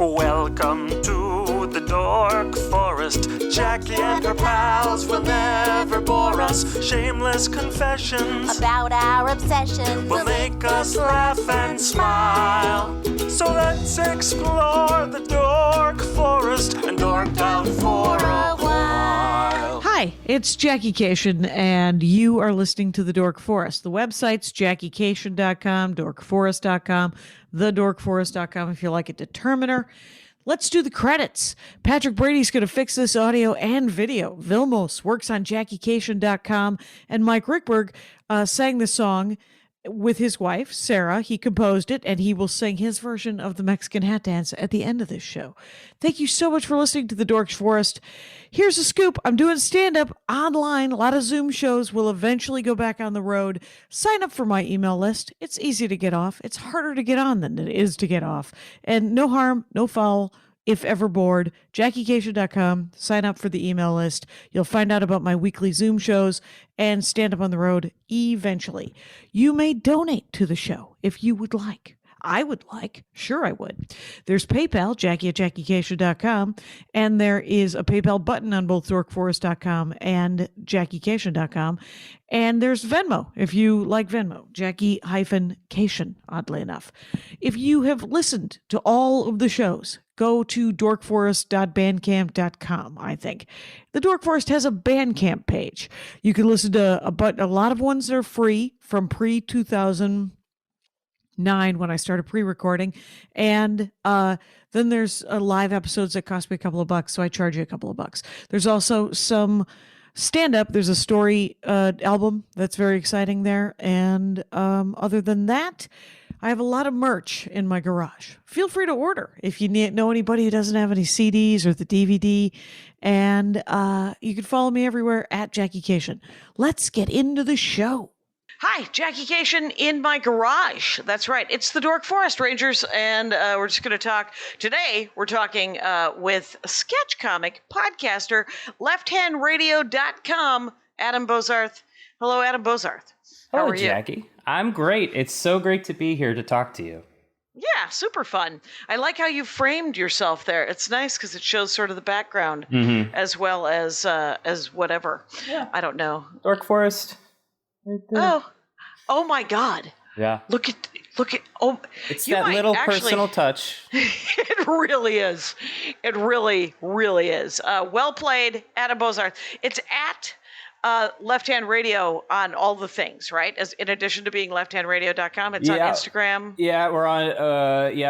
Welcome to the Dork Forest. Jackie and her pals will never bore us. Shameless confessions about our obsession will make us laugh and smile. So let's explore the Dork Forest and dork out for a while. Hi, it's Jackie Cation, and you are listening to The Dork Forest. The website's JackieCation.com, DorkForest.com, TheDorkForest.com if you like a determiner. Let's do the credits. Patrick Brady's going to fix this audio and video. Vilmos works on JackieCation.com, and Mike Rickberg sang the song with his wife, Sarah. He composed it, and he will sing his version of the Mexican hat dance at the end of this show. Thank you so much for listening to The Dork Forest. Here's a scoop. I'm doing stand-up online. A lot of Zoom shows will eventually go back on the road. Sign up for my email list. It's easy to get off. It's harder to get on than it is to get off. And no harm, no foul. If ever bored, JackieCation.com, sign up for the email list. You'll find out about my weekly Zoom shows and stand up on the road eventually. You may donate to the show if you would like. I would like. Sure, I would. There's PayPal, Jackie at JackieCation.com, and there is a PayPal button on both DorkForest.com and JackieCation.com. And there's Venmo, if you like Venmo, Jackie-Cation, oddly enough. If you have listened to all of the shows, go to dorkforest.bandcamp.com, I think. The Dork Forest has a Bandcamp page. You can listen to a lot of ones that are free from pre-2009 when I started pre-recording. And then there's live episodes that cost me a couple of bucks, so I charge you a couple of bucks. There's also some stand-up. There's a story album that's very exciting there. And other than that, I have a lot of merch in my garage. Feel free to order if you know anybody who doesn't have any CDs or the DVD. And you can follow me everywhere at Jackie Cation. Let's get into the show. Hi, Jackie Cation in my garage. That's right. It's the Dork Forest Rangers, and we're just going to talk. Today, we're talking with sketch comic podcaster, lefthandradio.com, Adam Bozarth. Hello, Adam Bozarth. How are you? Jackie. I'm great. It's so great to be here to talk to you. Yeah, super fun. I like how you framed yourself there. It's nice because it shows sort of the background as well as whatever. Yeah. I don't know. Dork Forest. Right there. Oh my God. Yeah. Look at it's that little personal touch. It really is. It really, really is. Well played, Adam Bozarth. It's at Left Hand Radio on all the things, right? As in addition to being lefthandradio.com, it's on Instagram. Yeah, we're on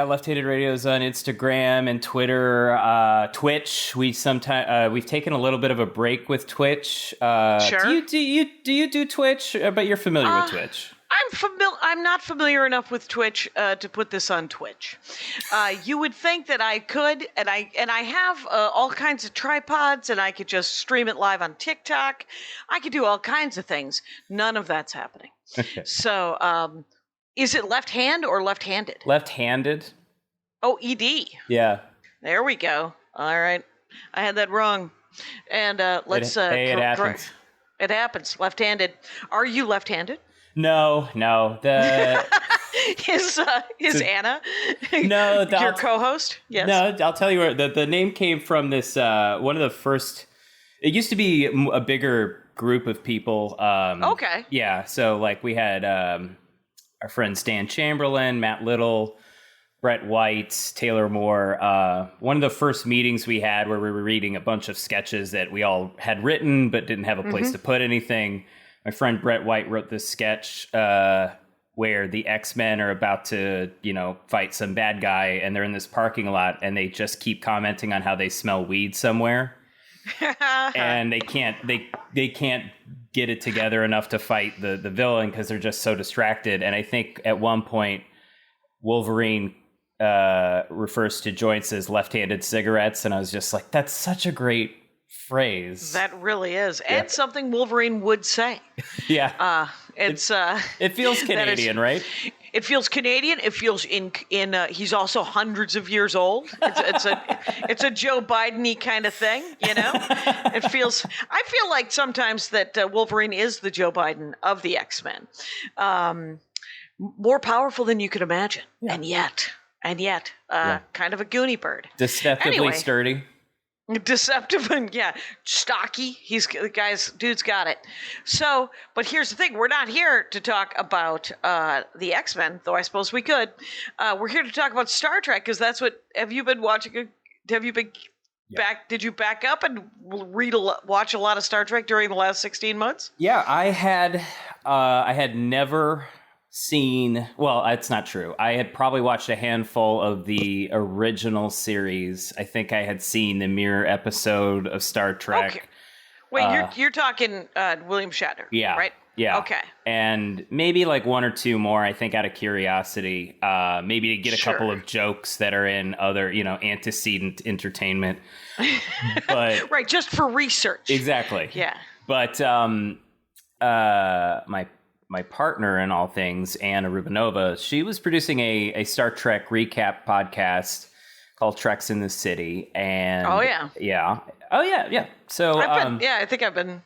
Left Handed Radio's on Instagram and Twitter, Twitch. We've taken a little bit of a break with Twitch. Sure. Do you do Twitch? But you're familiar with Twitch. I'm not familiar enough with Twitch to put this on Twitch. You would think that I could, and I have all kinds of tripods, and I could just stream it live on TikTok. I could do all kinds of things. None of that's happening. So, is it left hand or left-handed? Left-handed. Oh, ED. Yeah. There we go. All right, I had that wrong. And let's. It happens. It happens. Left-handed. Are you left-handed? No. Is Anna your co-host? Yes. No, I'll tell you where the name came from. This one of the first. It used to be a bigger group of people. Okay. Yeah, so like we had our friend Stan Chamberlain, Matt Little, Brett White, Taylor Moore. One of the first meetings we had where we were reading a bunch of sketches that we all had written but didn't have a place to put anything. My friend Brett White wrote this sketch where the X-Men are about to, fight some bad guy, and they're in this parking lot, and they just keep commenting on how they smell weed somewhere, and they can't get it together enough to fight the villain because they're just so distracted. And I think at one point, Wolverine refers to joints as left-handed cigarettes, and I was just like, that's such a great phrase. That really is. And something Wolverine would say. Yeah. It feels Canadian, right? It feels Canadian. It feels in he's also hundreds of years old. It's a Joe Biden-y kind of thing, I feel like sometimes that Wolverine is the Joe Biden of the X-Men. More powerful than you could imagine. Yeah. And yet and yet kind of a Goonie bird. Deceptively sturdy. Deceptive and stocky. Dude's got it. So, but here's the thing: we're not here to talk about the X-Men, though I suppose we could. We're here to talk about Star Trek because that's what. Have you been watching? Have you been back? Did you back up and watch a lot of Star Trek during the last 16 months? Yeah, I had never seen. Well, it's not true. I had probably watched a handful of the original series. I think I had seen the mirror episode of Star Trek. Okay. Wait, you're talking William Shatner, right? Yeah. Okay. And maybe like one or two more, I think, out of curiosity, maybe to get a couple of jokes that are in other, antecedent entertainment. But right, just for research. Exactly. Yeah. But my partner in all things, Anna Rubinova, she was producing a Star Trek recap podcast called Treks in the City. And So I think I've been.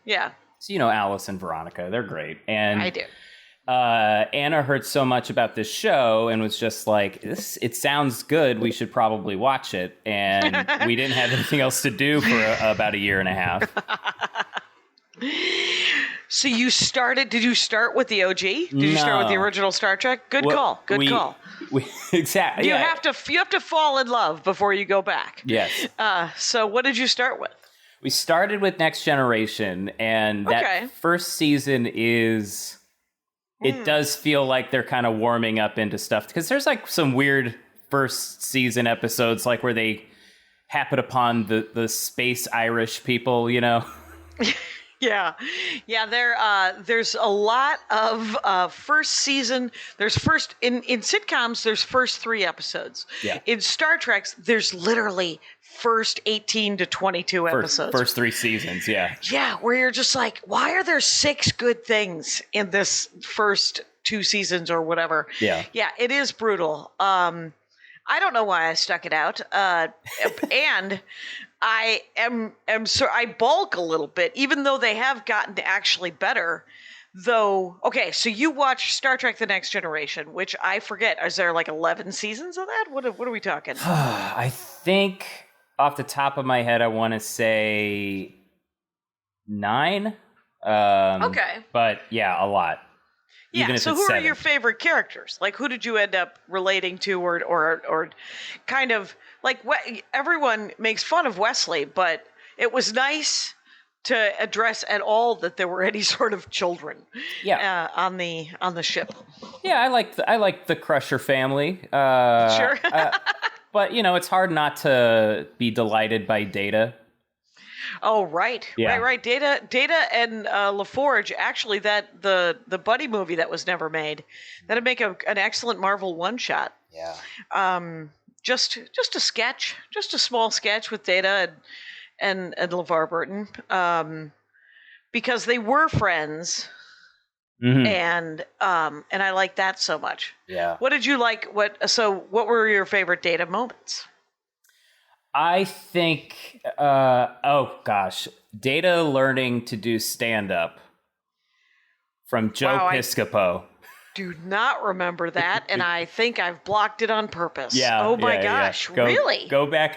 So Alice and Veronica, they're great. And I do. Anna heard so much about this show and was just like, it sounds good, we should probably watch it. And we didn't have anything else to do for about a year and a half. So did you start with the OG? Did you start with the original Star Trek? Good call. Exactly. You have to fall in love before you go back. Yes. So what did you start with? We started with Next Generation, and that first season it does feel like they're kind of warming up into stuff, because there's like some weird first season episodes, like where they happen upon the space Irish people, Yeah. There's a lot of first season. There's in sitcoms, there's first 3 episodes. Yeah. In Star Trek, there's literally first 18 to 22 episodes. First 3 seasons, yeah. Yeah, where you're just like, why are there 6 good things in this first 2 seasons or whatever? Yeah. Yeah, it is brutal. I don't know why I stuck it out. And I I bulk a little bit, even though they have gotten actually better. Though, okay, so you watch Star Trek: The Next Generation, which I forget. Is there like 11 seasons of that? What are we talking? I think off the top of my head, I want to say 9. Okay. But yeah, a lot. Yeah, Even if so it's who 7. are your favorite characters? Like, who did you end up relating to or kind of, like, everyone makes fun of Wesley, but it was nice to address at all that there were any sort of children on the ship. Yeah, I like the Crusher family. Sure. But, it's hard not to be delighted by Data. Oh, right. Yeah. Right. Data and LaForge, actually, that the buddy movie that was never made, that'd make an excellent Marvel one-shot. Yeah. Just a sketch, just a small sketch with Data and LeVar Burton, because they were friends, and I like that so much. Yeah. What did you like? What were your favorite Data moments? I think, Data learning to do stand-up from Joe Piscopo. Do not remember that, and I think I've blocked it on purpose. Yeah. Oh my gosh, really? Go back.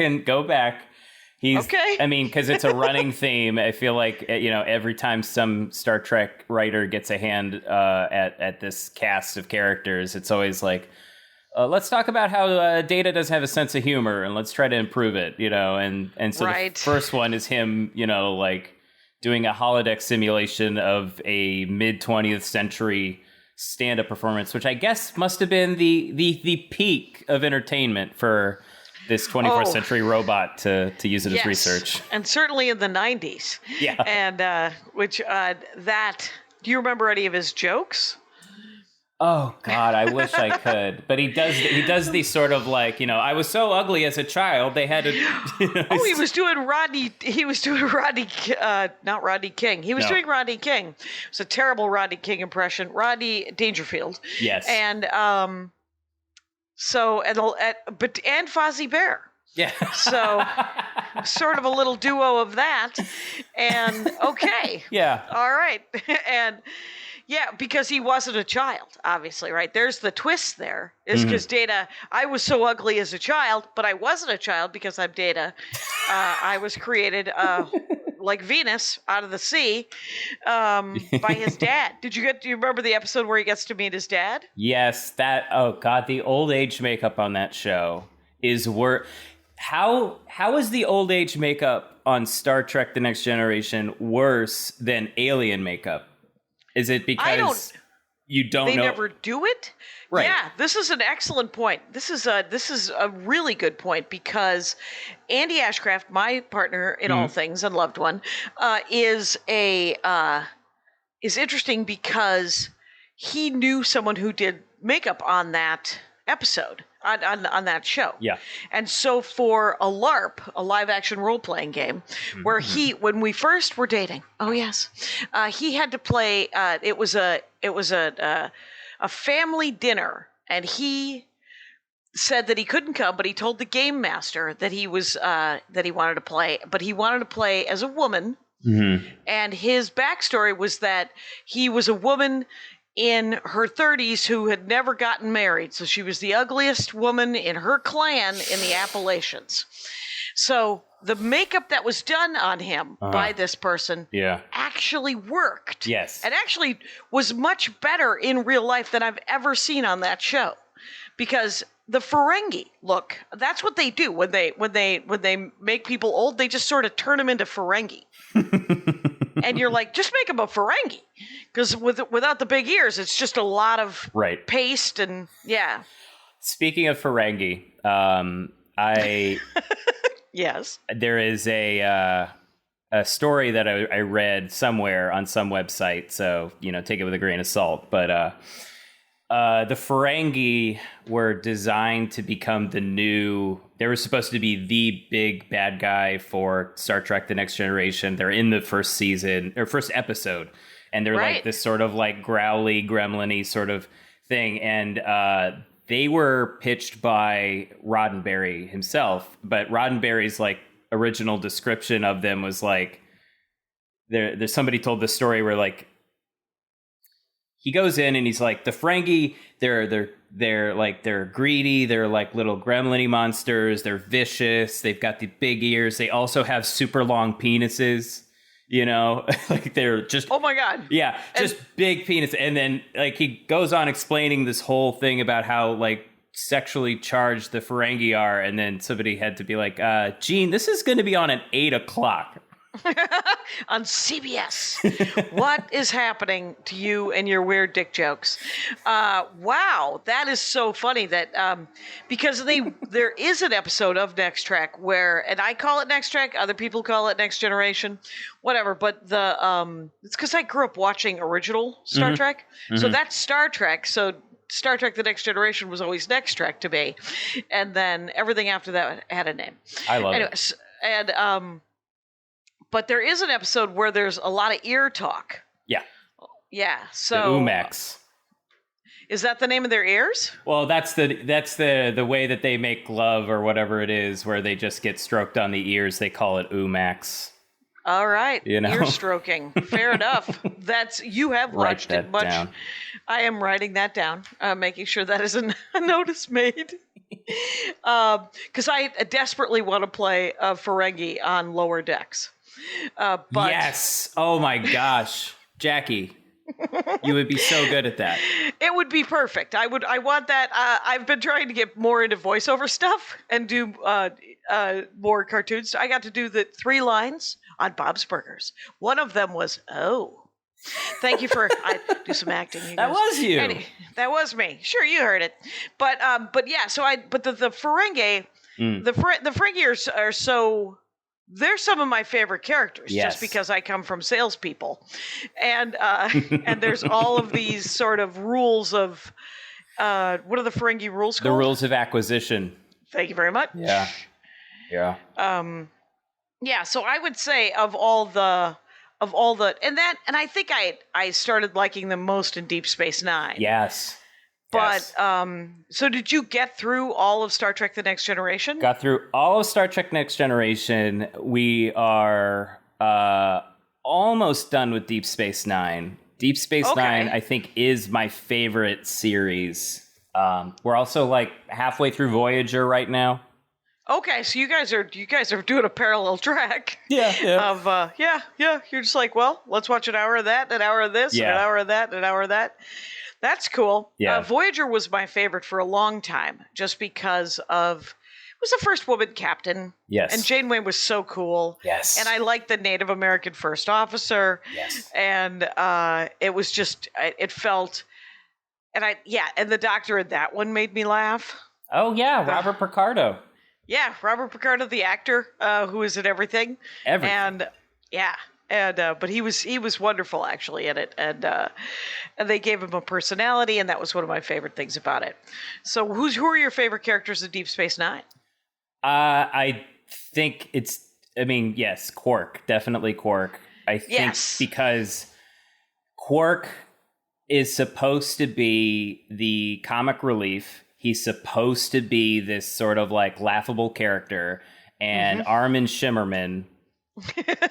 He's okay. I mean, because it's a running theme. I feel like, every time some Star Trek writer gets a hand at this cast of characters, it's always like, let's talk about how Data doesn't have a sense of humor, and let's try to improve it, and so the first one is him, like doing a holodeck simulation of a mid-20th century stand-up performance, which I guess must have been the peak of entertainment for this 21st century robot to use it as research. And certainly in the 90s. Yeah. And do you remember any of his jokes? Oh God, I wish I could. But he does these sort of like, I was so ugly as a child, they had to he was doing Rodney not Rodney King. He was doing Rodney King. It's a terrible Rodney King impression. Rodney Dangerfield. Yes. And and Fozzie Bear. Yeah. So sort of a little duo of that. And okay. Yeah. All right. And Yeah, because he wasn't a child, obviously, right? There's the twist there, is because Data, I was so ugly as a child, but I wasn't a child because I'm Data. I was created like Venus out of the sea by his dad. Do you remember the episode where he gets to meet his dad? Yes, oh God, the old age makeup on that show is how is the old age makeup on Star Trek The Next Generation worse than alien makeup? Is it because you don't know? They never do it? Right. Yeah, this is an excellent point. This is a really good point because Andy Ashcraft, my partner in all things and loved one, is interesting because he knew someone who did makeup on that episode. On that show. Yeah. And so for a LARP, a live action role playing game, where when we first were dating, he had to play. It was a family dinner, and he said that he couldn't come, but he told the game master that he wanted to play, but he wanted to play as a woman. Mm-hmm. And his backstory was that he was a woman in her 30s who had never gotten married. So she was the ugliest woman in her clan in the Appalachians. So the makeup that was done on him by this person actually worked. Yes. And actually was much better in real life than I've ever seen on that show. Because the Ferengi look, that's what they do when they make people old, they just sort of turn them into Ferengi. And you're like, just make them a Ferengi. Because without the big ears, it's just a lot of paste and, yeah. Speaking of Ferengi, Yes. There is a story that I read somewhere on some website, so, take it with a grain of salt. But the Ferengi were designed to become they were supposed to be the big bad guy for Star Trek The Next Generation. They're in the first season, or first episode, and they're like this sort of like growly, gremlin-y sort of thing. And they were pitched by Roddenberry himself, but Roddenberry's like original description of them was like, there's somebody told this story where like, he goes in and he's like, the Ferengi, they're greedy. They're like little gremlin-y monsters. They're vicious. They've got the big ears. They also have super long penises, like they're just, oh my God. Yeah. Just big penis. And then like he goes on explaining this whole thing about how like sexually charged the Ferengi are. And then somebody had to be like, Gene, this is going to be on at 8:00. On CBS. What is happening to you and your weird dick jokes? Wow, that is so funny that because there is an episode of Next Trek where, and I call it Next Trek, other people call it Next Generation, whatever, but it's because I grew up watching original Star Trek. So that's Star Trek. So Star Trek The Next Generation was always Next Trek to me. And then everything after that had a name. I love it. And but there is an episode where there's a lot of ear talk. Yeah. Yeah. So the Umax. Is that the name of their ears? Well, that's the way that they make love or whatever it is, where they just get stroked on the ears. They call it Umax. All right. Ear stroking. Fair enough. You have watched it much. Down. I am writing that down, making sure that isn't a notice made. Because I desperately want to play a Ferengi on lower decks. But yes. Oh my gosh, Jackie, you would be so good at that. It would be perfect. I want that. I've been trying to get more into voiceover stuff and do more cartoons. I got to do the 3 lines on Bob's Burgers. One of them was, "Oh, thank you for." I do some acting. That was you. That was me. Sure, you heard it. But yeah. So the Ferengi, the Ferengi are so. They're some of my favorite characters, just because I come from salespeople, and there's all of these sort of rules of what are the Ferengi rules called? The rules of acquisition. Thank you very much. Yeah. Yeah. So I would say of all the and I think I started liking them most in Deep Space Nine. Yes. But, so did you get through all of Star Trek The Next Generation? Got through all of Star Trek Next Generation. We are almost done with Deep Space Nine. Deep Space Okay. Nine, I think, is my favorite series. We're also like halfway through Voyager right now. Okay, so you guys are doing a parallel track. Yeah. Of you're just like, well, let's watch an hour of that, an hour of this, and an Yeah. hour of that, and an hour of that. That's cool. Yeah. Voyager was my favorite for a long time, just because of it was the first woman captain. Yes. And Janeway was so cool. Yes. And I liked the Native American first officer. Yes. And it was just it felt, and the doctor in that one made me laugh. Oh yeah, Robert Picardo. Yeah, Robert Picardo, the actor, who is in everything. Everything. But he was wonderful actually in it, and they gave him a personality, and that was one of my favorite things about it. So, who are your favorite characters in Deep Space Nine? I think yes, Quark, definitely Quark. I think Yes. because Quark is supposed to be the comic relief. He's supposed to be this sort of like laughable character, and Armin Shimmerman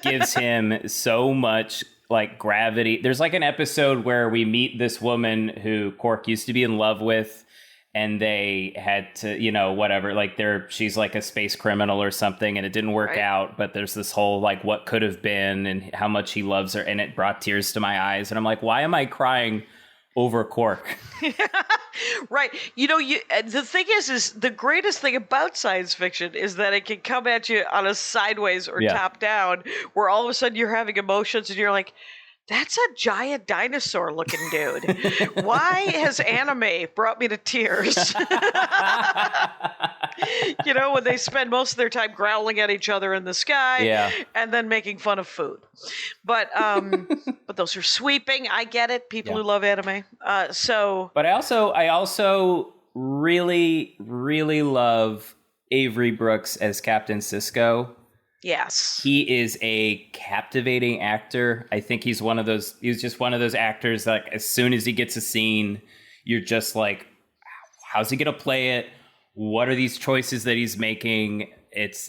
gives him so much like gravity. There's like an episode where we meet this woman who Quark used to be in love with, and they had to, whatever, like she's like a space criminal or something, and it didn't work out, but there's this whole like what could have been and how much he loves her, and it brought tears to my eyes, and I'm like, why am I crying over Quark? Right. The thing is the greatest thing about science fiction is that it can come at you on a sideways or top down, where all of a sudden you're having emotions and you're like, that's a giant dinosaur looking dude. Why has anime brought me to tears? When they spend most of their time growling at each other in the sky and then making fun of food. But those are sweeping. I get it. People who love anime. But I also really, really love Avery Brooks as Captain Sisko. Yes. He is a captivating actor. I think he's just one of those actors that, like, as soon as he gets a scene, you're just like, how's he going to play it? What are these choices that he's making?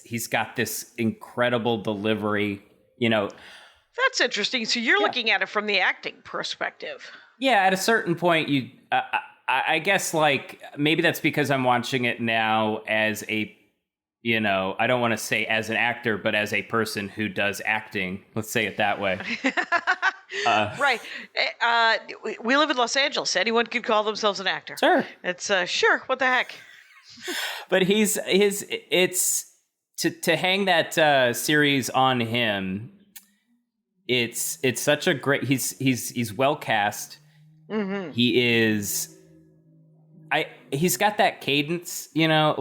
He's got this incredible delivery, That's interesting. So you're looking at it from the acting perspective. Yeah, at a certain point, I guess, like, maybe that's because I'm watching it now as a, I don't want to say as an actor, but as a person who does acting. Let's say it that way. Right. We live in Los Angeles. Anyone could call themselves an actor. Sure. It's sure. What the heck? But it's to hang that series on him. It's such a great. He's well cast. Mm-hmm. He's got that cadence, not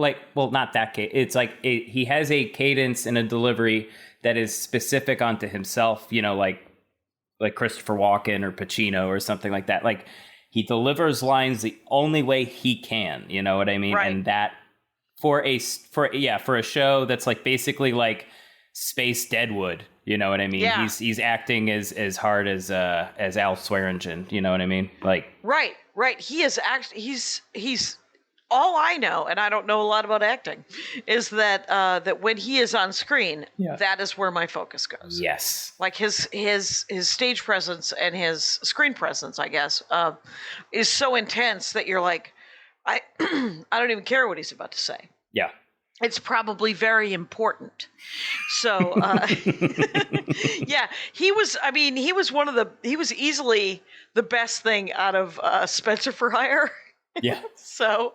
that cadence. It's like he has a cadence and a delivery that is specific onto himself, like Christopher Walken or Pacino or something like that. Like, he delivers lines the only way he can, you know what I mean? Right. And that for a show that's like basically like Space Deadwood, you know what I mean? Yeah. He's acting as hard as Al Swearingen, you know what I mean? Like, Right. He is he's all I know, and I don't know a lot about acting, is that when he is on screen, that is where my focus goes. yes. Like his stage presence and his screen presence, I guess, is so intense that you're like, I don't even care what he's about to say. Yeah. It's probably very important. So, he was easily the best thing out of Spencer for Hire. Yeah. So,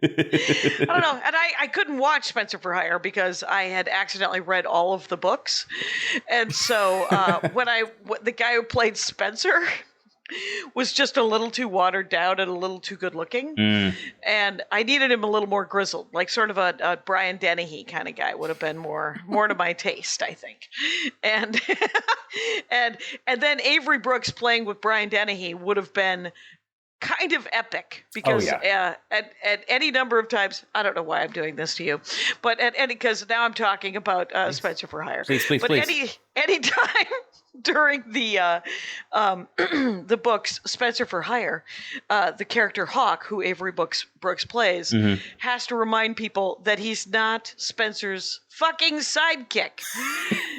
I don't know. And I couldn't watch Spencer for Hire because I had accidentally read all of the books. And so the guy who played Spencer was just a little too watered down and a little too good looking. And I needed him a little more grizzled, like sort of a Brian Dennehy kind of guy would have been more to my taste, I think. And and then Avery Brooks playing with Brian Dennehy would have been kind of epic because at any number of times, I don't know why I'm doing this to you, but because now I'm talking about Spencer for Hire. Please. Anytime during the the books Spencer for Hire, the character Hawk, who Avery Brooks plays, has to remind people that he's not Spencer's fucking sidekick.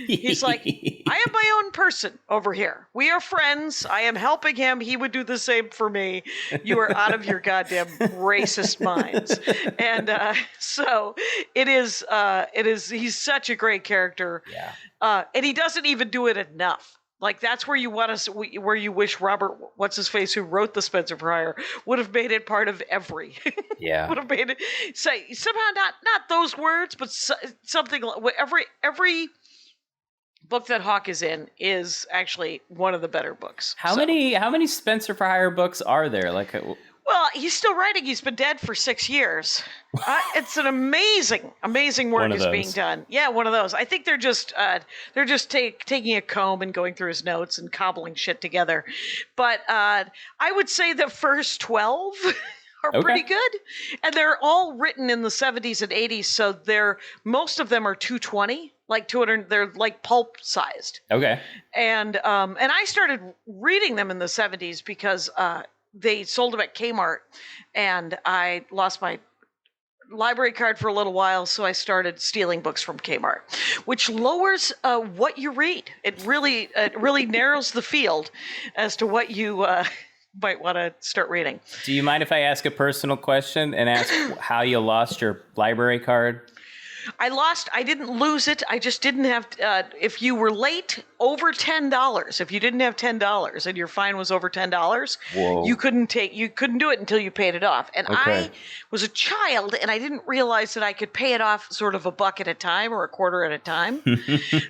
He's like, I am my own person over here. We are friends. I am helping him. He would do the same for me. You are out of your goddamn racist minds. And so it is. He's such a great character. Yeah. And he doesn't even do it enough. Like, that's where you want to, where you wish Robert, what's his face, who wrote the Spencer for Hire, would have made it part of every. Yeah. Would have made it say somehow not those words, but something. Every book that Hawk is in is actually one of the better books. How many Spencer for Hire books are there? Like, well, he's still writing. He's been dead for 6 years. It's an amazing work is being done. Yeah, one of those. I think they're just taking a comb and going through his notes and cobbling shit together. But I would say the first 12 are pretty good, and they're all written in the 70s and 80s. So most of them are 220. Like 200, they're like pulp sized. Okay. And I started reading them in the 70s because they sold them at Kmart, and I lost my library card for a little while, so I started stealing books from Kmart, which lowers what you read. It really narrows the field as to what you might want to start reading. Do you mind if I ask a personal question and ask how you lost your library card? I didn't lose it. I just didn't have, if you were late over $10, if you didn't have $10 and your fine was over $10, you couldn't do it until you paid it off. And I was a child, and I didn't realize that I could pay it off sort of a buck at a time or a quarter at a time.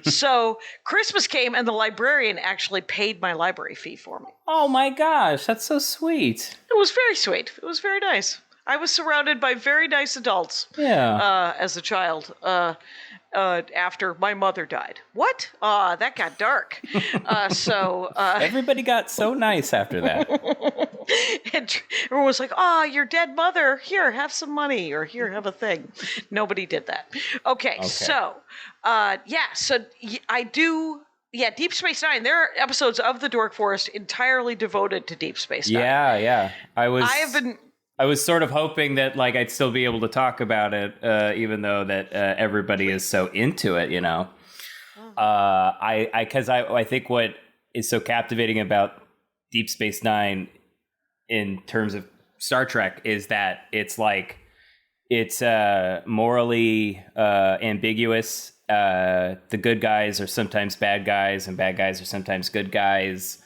So Christmas came, and the librarian actually paid my library fee for me. Oh my gosh, that's so sweet. It was very sweet. It was very nice. I was surrounded by very nice adults as a child after my mother died. What? That got dark. Everybody got so nice after that. And everyone was like, your dead mother. Here, have some money, or here, have a thing. Nobody did that. Okay. So I do... Yeah, Deep Space Nine. There are episodes of the Dork Forest entirely devoted to Deep Space Nine. Yeah. I was sort of hoping that like I'd still be able to talk about it, even though that everybody is so into it, you know. I think what is so captivating about Deep Space Nine in terms of Star Trek is that it's morally ambiguous. The good guys are sometimes bad guys, and bad guys are sometimes good guys,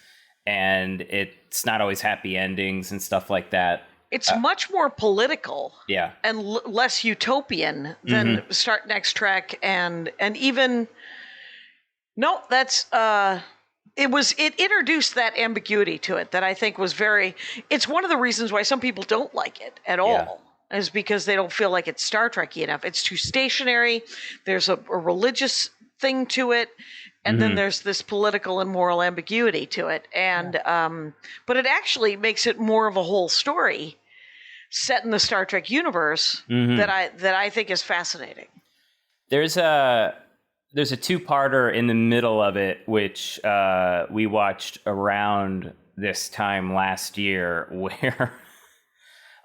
and it's not always happy endings and stuff like that. It's much more political, and less utopian than Next Trek, and even it introduced that ambiguity to it that I think was very. It's one of the reasons why some people don't like it at all, is because they don't feel like it's Star Trek-y enough. It's too stationary. There's a religious thing to it. And then there's this political and moral ambiguity to it. And but it actually makes it more of a whole story set in the Star Trek universe that I think is fascinating. There's a two-parter in the middle of it, which we watched around this time last year, where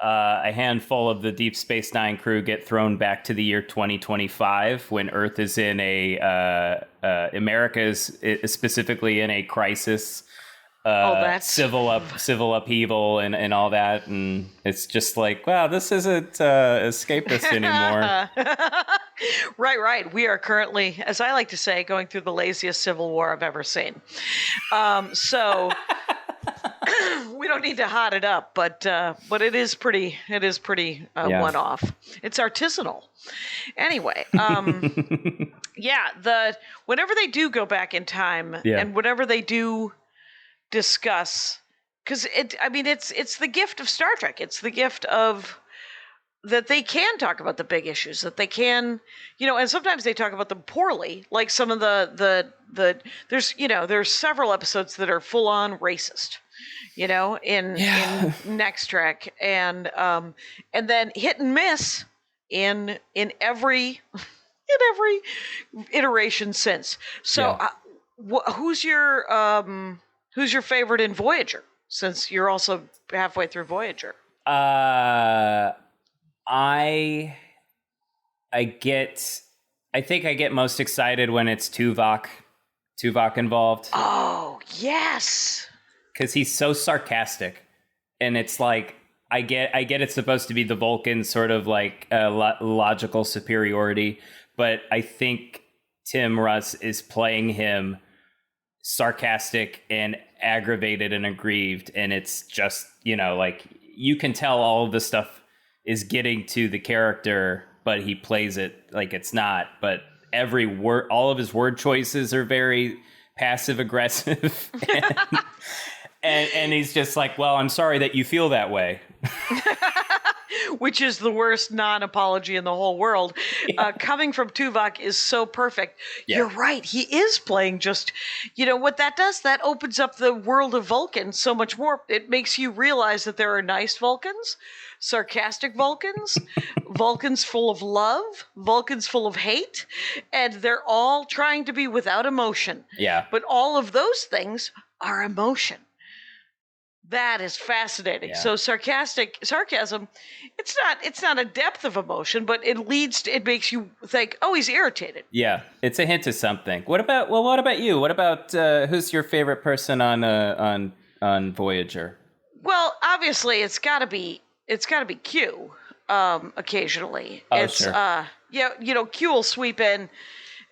a handful of the Deep Space Nine crew get thrown back to the year 2025 when Earth is in America is specifically in a crisis, civil upheaval and all that, and it's just like, wow, this isn't escapist anymore. Right. We are currently, as I like to say, going through the laziest civil war I've ever seen. So. We don't need to hot it up, but it is pretty one-off. It's artisanal. Anyway, whenever they do go back in time and whenever they do discuss, because it's the gift of Star Trek. It's the gift of that they can talk about the big issues, that they can, and sometimes they talk about them poorly, like some of the there's several episodes that are full on racist. In Next Trek, and then hit and miss in every iteration since. So who's your favorite in Voyager? Since you're also halfway through Voyager. I think I get most excited when it's Tuvok involved. Oh, yes. Because he's so sarcastic. And it's like, I get it's supposed to be the Vulcan sort of like logical superiority. But I think Tim Russ is playing him sarcastic and aggravated and aggrieved. And it's just, like you can tell all of the stuff is getting to the character, but he plays it like it's not. But every word, all of his word choices are very passive aggressive. and he's just like, well, I'm sorry that you feel that way. Which is the worst non-apology in the whole world. Yeah. Coming from Tuvok is so perfect. Yeah. You're right. He is playing just, what that does? That opens up the world of Vulcan so much more. It makes you realize that there are nice Vulcans, sarcastic Vulcans, Vulcans full of love, Vulcans full of hate, and they're all trying to be without emotion. Yeah. But all of those things are emotion. That is fascinating. Yeah. So sarcasm, it's not a depth of emotion, but it makes you think, oh, he's irritated. Yeah, it's a hint of something. What about you? What about who's your favorite person on Voyager? Well, obviously it's got to be Q. Occasionally, sure. Q will sweep in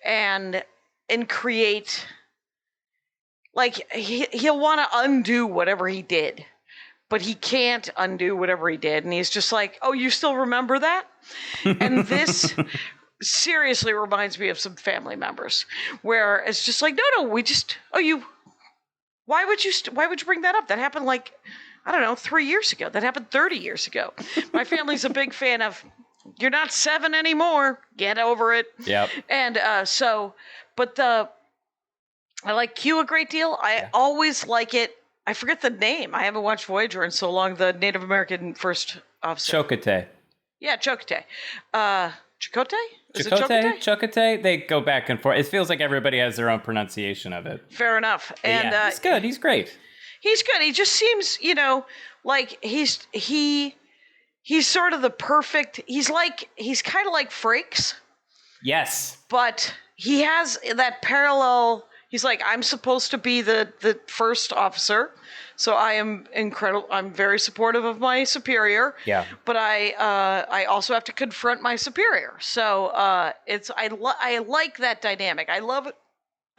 and create. Like, he'll want to undo whatever he did, but he can't undo whatever he did. And he's just like, oh, you still remember that? And this seriously reminds me of some family members where it's just like, no, why would you bring that up? That happened like, I don't know, 3 years ago. That happened 30 years ago. My family's a big fan of, you're not 7 anymore. Get over it. Yep. And I like Q a great deal. I always like it. I forget the name. I haven't watched Voyager in so long. The Native American first officer. Chakotay. Yeah, Chakotay. Chakotay? Is it Chakotay? They go back and forth. It feels like everybody has their own pronunciation of it. Fair enough. And he's good. He's great. He's good. He just seems, like he's sort of the perfect. He's kind of like Frakes. Yes. But he has that parallel. He's like, I'm supposed to be the first officer, so I am incredible. I'm very supportive of my superior. Yeah. But I also have to confront my superior. So I like that dynamic. I love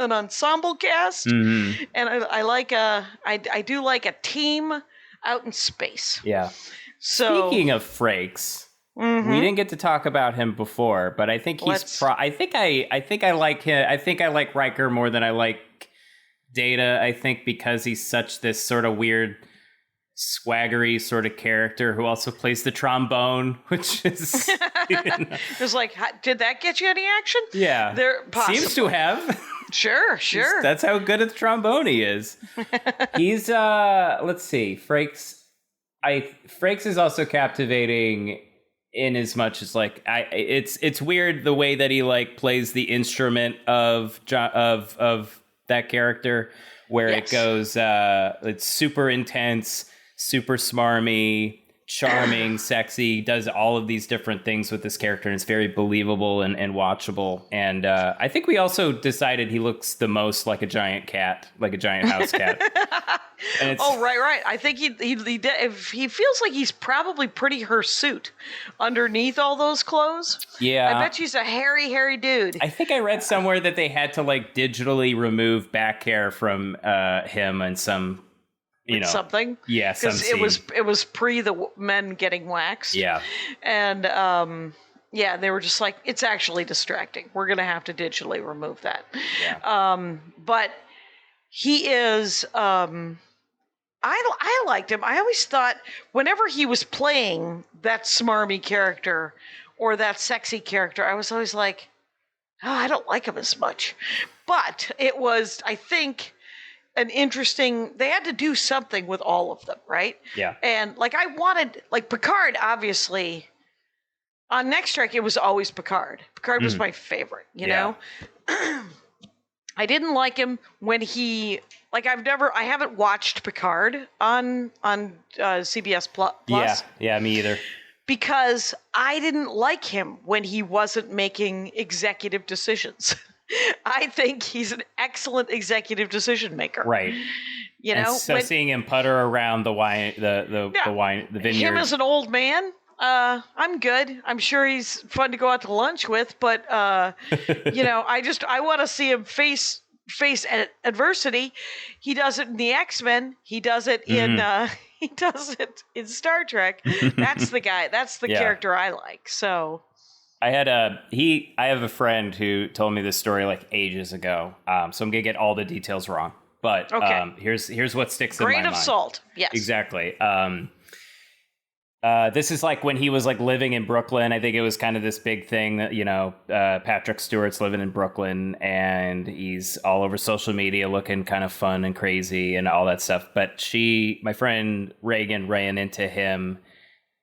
an ensemble cast, and I do like a team out in space. Yeah. So speaking of Frakes. Mm-hmm. We didn't get to talk about him before, but I think I think I like him. I think I like Riker more than I like Data. I think because he's such this sort of weird, swaggery sort of character who also plays the trombone, which is it's like, did that get you any action? Yeah, seems to have. Sure. That's how good at the trombone he is. He's let's see, Frakes. Frakes is also captivating. In as much as like it's weird the way that he like plays the instrument of that character where it goes it's super intense, super smarmy, charming, sexy, does all of these different things with this character, and it's very believable and watchable. And I think we also decided he looks the most like a giant cat, like a giant house cat. Oh, right. I think if he feels like he's probably pretty hirsute underneath all those clothes. Yeah. I bet he's a hairy dude. I think I read somewhere that they had to like digitally remove back hair from him and some, something. Yeah, some because it was pre the men getting waxed. Yeah. And they were just like, it's actually distracting. We're gonna have to digitally remove that. Yeah. But he is. I liked him. I always thought whenever he was playing that smarmy character or that sexy character, I was always like, oh, I don't like him as much. But it was, I think, an interesting. They had to do something with all of them, right? Yeah. And I wanted Picard, obviously. On Next Trek, it was always Picard. Picard was my favorite, you know? I didn't like him when he like I haven't watched Picard on CBS Plus. Yeah, me either. Because I didn't like him when he wasn't making executive decisions. I think he's an excellent executive decision maker. Right. You know, so seeing him putter around the vineyard. Him as an old man, I'm good. I'm sure he's fun to go out to lunch with, but you know, I want to see him face adversity. He does it in the X-Men. He does it in he does it in Star Trek. That's the guy. That's the character I like. So I have a friend who told me this story like ages ago. So I'm gonna get all the details wrong. But here's what sticks in my mind. Grain of salt. Yes. Exactly. This is like when he was like living in Brooklyn. I think it was kind of this big thing that, you know, Patrick Stewart's living in Brooklyn and he's all over social media looking kind of fun and crazy and all that stuff. But my friend Reagan ran into him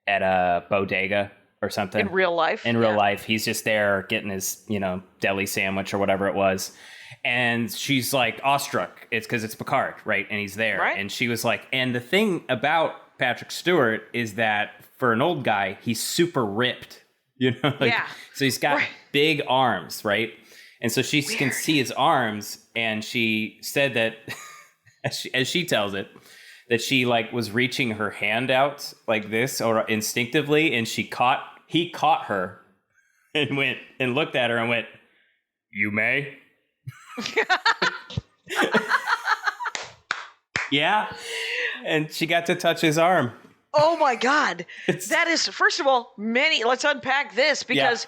at a bodega or something. In real life. In real life. He's just there getting his, you know, deli sandwich or whatever it was. And she's like awestruck. It's because it's Picard, right? And he's there. Right. And she was like, and the thing about Patrick Stewart is that for an old guy, he's super ripped, you know? Like, yeah. So he's got big arms, right? And so she can see his arms. And she said that, as she tells it, that she like was reaching her hand out like this or instinctively. And he caught her and went and looked at her and went, "You may." Yeah. And she got to touch his arm. Oh my God. That is, first of all, let's unpack this because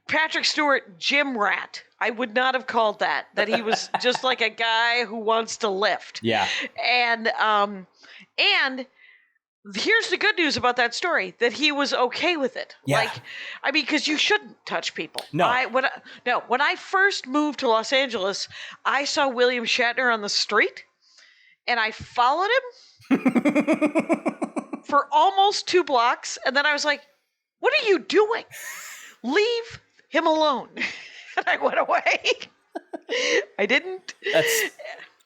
Patrick Stewart, gym rat. I would not have called that he was just like a guy who wants to lift. Yeah. And here's the good news about that story, that he was okay with it. Yeah. Like, I mean, because you shouldn't touch people. No. When I first moved to Los Angeles, I saw William Shatner on the street, and I followed him for almost 2 blocks, and then I was like, "What are you doing? Leave him alone." And I went away. I didn't.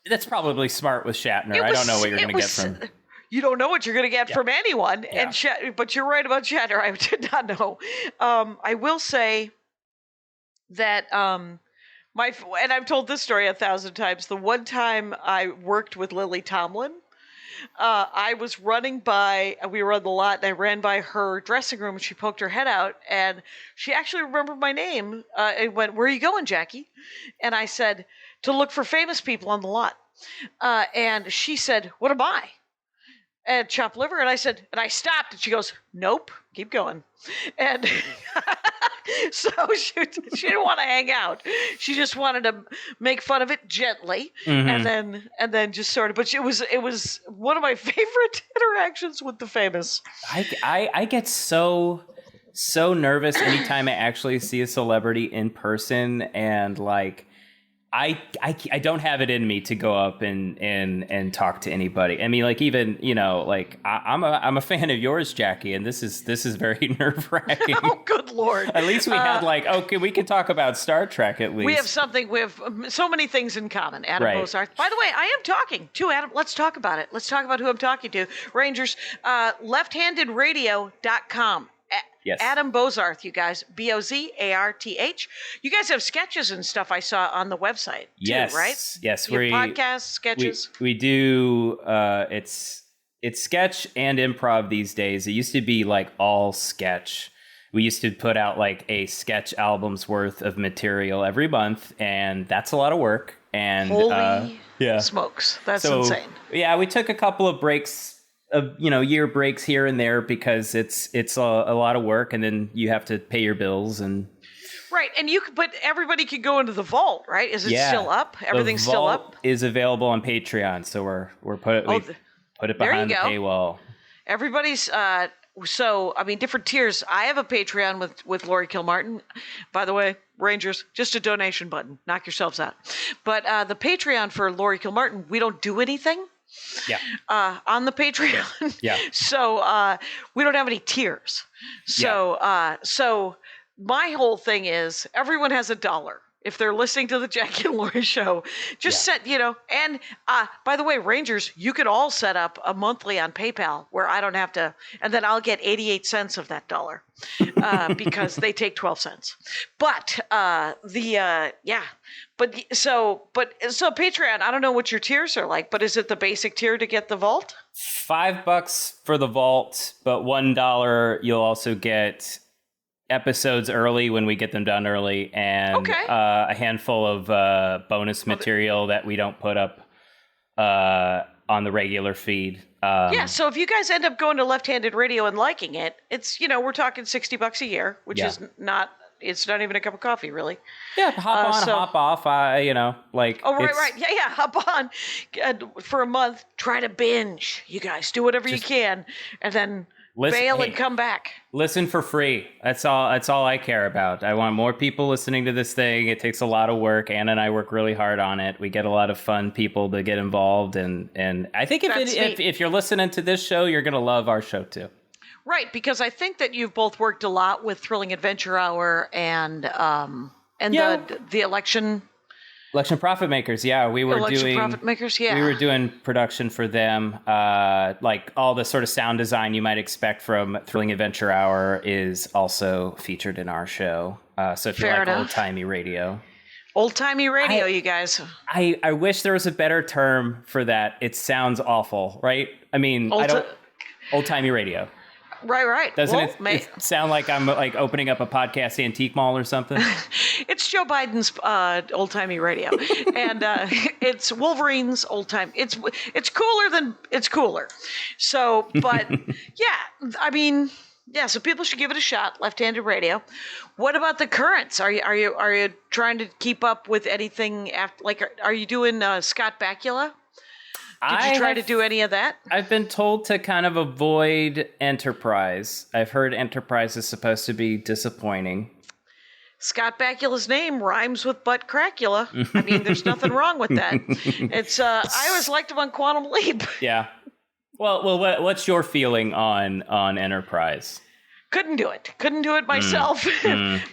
That's probably smart with Shatner. I don't know what you're going to get from. You don't know what you're going to get from anyone, but you're right about Shatner. I did not know. I will say that and I've told this story 1,000 times. The one time I worked with Lily Tomlin, I was running by. We were on the lot, and I ran by her dressing room, and she poked her head out, and she actually remembered my name. And went, "Where are you going, Jackie?" And I said, "To look for famous people on the lot." And she said, "What am I?" And chopped liver. And I said, and I stopped, and she goes, "Nope, keep going." And so she didn't want to hang out. She just wanted to make fun of it gently, and then just sort of. But it was one of my favorite interactions with the famous. I get so nervous anytime I actually see a celebrity in person, and like. I don't have it in me to go up and talk to anybody. I mean, like even, you know, like I'm a fan of yours, Jackie, and this is very nerve-wracking. Oh, good Lord. At least we had like, okay, we can talk about Star Trek at least. We have so many things in common. Adam Bozarth. By the way, I am talking to Adam. Let's talk about it. Let's talk about who I'm talking to. Rangers, lefthandedradio.com. Yes. Adam Bozarth, you guys. Bozarth. You guys have sketches and stuff I saw on the website, too, right? Yes. Your podcasts, sketches. We do. It's sketch and improv these days. It used to be like all sketch. We used to put out like a sketch album's worth of material every month, and that's a lot of work. And holy smokes, that's insane. Yeah, we took a couple of breaks. Year breaks here and there because it's a lot of work, and then you have to pay your bills and right. And but everybody can go into the vault, right? Is it still up? Everything's still up. Is available on Patreon, so we put it behind the paywall. Everybody's so I mean different tiers. I have a Patreon with Laurie Kilmartin. By the way, Rangers, just a donation button. Knock yourselves out. But the Patreon for Laurie Kilmartin, we don't do anything. Yeah. On the Patreon. Yeah. So we don't have any tiers. So so my whole thing is everyone has $1. if they're listening to the Jackie and Laurie show, just set, and by the way, Rangers, you could all set up a monthly on PayPal where I don't have to, and then I'll get 88 cents of that dollar because they take 12 cents. But so Patreon, I don't know what your tiers are like, but is it the basic tier to get the vault? $5 for the vault, but $1 you'll also get episodes early when we get them done early, and a handful of bonus material that we don't put up on the regular feed. So if you guys end up going to Left-Handed Radio and liking it, it's, we're talking $60 a year, which is not, it's not even a cup of coffee, really. Yeah, hop on, hop off, like... Oh, right. Yeah, hop on for a month. Try to binge. You guys, do whatever you can, and then bail and come back. Listen for free. That's all I care about. I want more people listening to this thing. It takes a lot of work. Anna and I work really hard on it. We get a lot of fun people to get involved, and I think if you're listening to this show, you're going to love our show too. Right, because I think that you've both worked a lot with Thrilling Adventure Hour and the election Profit Makers. Yeah, we were doing production for them. Like all the sort of sound design you might expect from Thrilling Adventure Hour is also featured in our show. So if you like old-timey radio. Old-timey radio, you guys. I wish there was a better term for that. It sounds awful, right? I mean, old-timey radio. Right. Doesn't it sound like I'm like opening up a podcast antique mall or something? It's Joe Biden's old-timey radio, and it's Wolverine's old-time. It's cooler. So, but so people should give it a shot. Left-Handed Radio. What about the currents? Are you trying to keep up with anything after? Like, are you doing Scott Bakula? Did you try to do any of that? I've been told to kind of avoid Enterprise. I've heard Enterprise is supposed to be disappointing. Scott Bakula's name rhymes with Butt Cracula. I mean, there's nothing wrong with that. It's I always liked him on Quantum Leap. Yeah. Well, what's your feeling on Enterprise? Couldn't do it myself.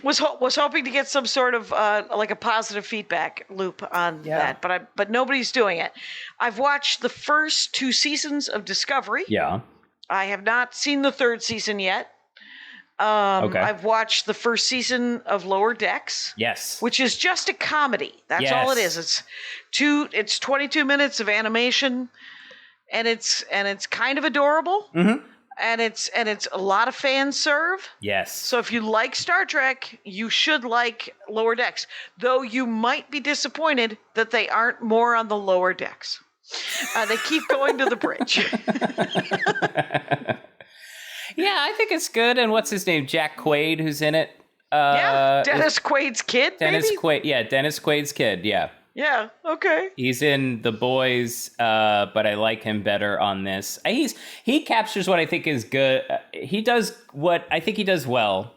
Was hoping to get some sort of like a positive feedback loop on that, but nobody's doing it. I've watched the first 2 seasons of Discovery. Yeah. I have not seen the 3rd season yet. I've watched the first season of Lower Decks. Yes. Which is just a comedy. That's all it is. It's 22 minutes of animation, and it's kind of adorable. Mm-hmm. And it's a lot of fan serve. Yes. So if you like Star Trek, you should like Lower Decks. Though you might be disappointed that they aren't more on the lower decks. They keep going to the bridge. Yeah, I think it's good. And what's his name? Jack Quaid, who's in it. Dennis Quaid's kid. Dennis Quaid's kid. Yeah. Yeah, okay. He's in The Boys, but I like him better on this. He captures what I think is good. He does what I think he does well.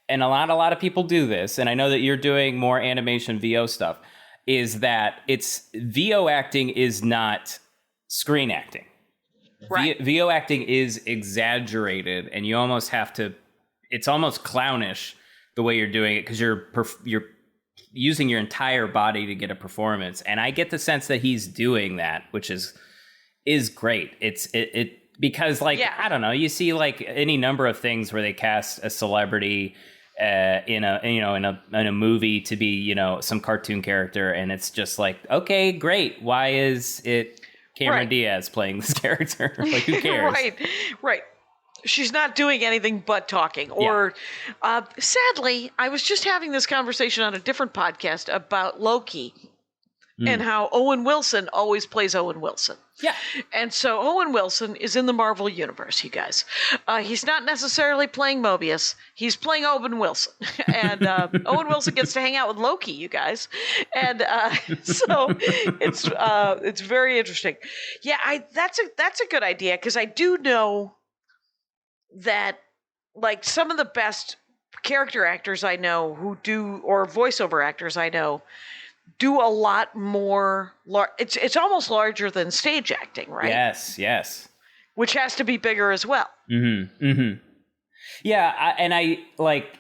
And a lot of people do this, and I know that you're doing more animation VO stuff, is that it's VO acting is not screen acting. Right. VO acting is exaggerated, and you almost have to, it's almost clownish the way you're doing it, because you're using your entire body to get a performance. And I get the sense that he's doing that, which is great. It because like, I don't know, you see like any number of things where they cast a celebrity in a movie to be, some cartoon character, and it's just like, okay, great. Why is it Cameron Diaz playing this character? Like, who cares? Right. She's not doing anything but talking. Or, sadly, I was just having this conversation on a different podcast about Loki and how Owen Wilson always plays Owen Wilson. Yeah. And so Owen Wilson is in the Marvel Universe, you guys. He's not necessarily playing Mobius. He's playing Owen Wilson. And Owen Wilson gets to hang out with Loki, you guys. And so it's very interesting. Yeah, that's a good idea, because I do know that, like, some of the best character actors I know or voiceover actors I know do a lot more. It's almost larger than stage acting, right? Yes. Which has to be bigger as well. Mm-hmm. Mm-hmm. Yeah,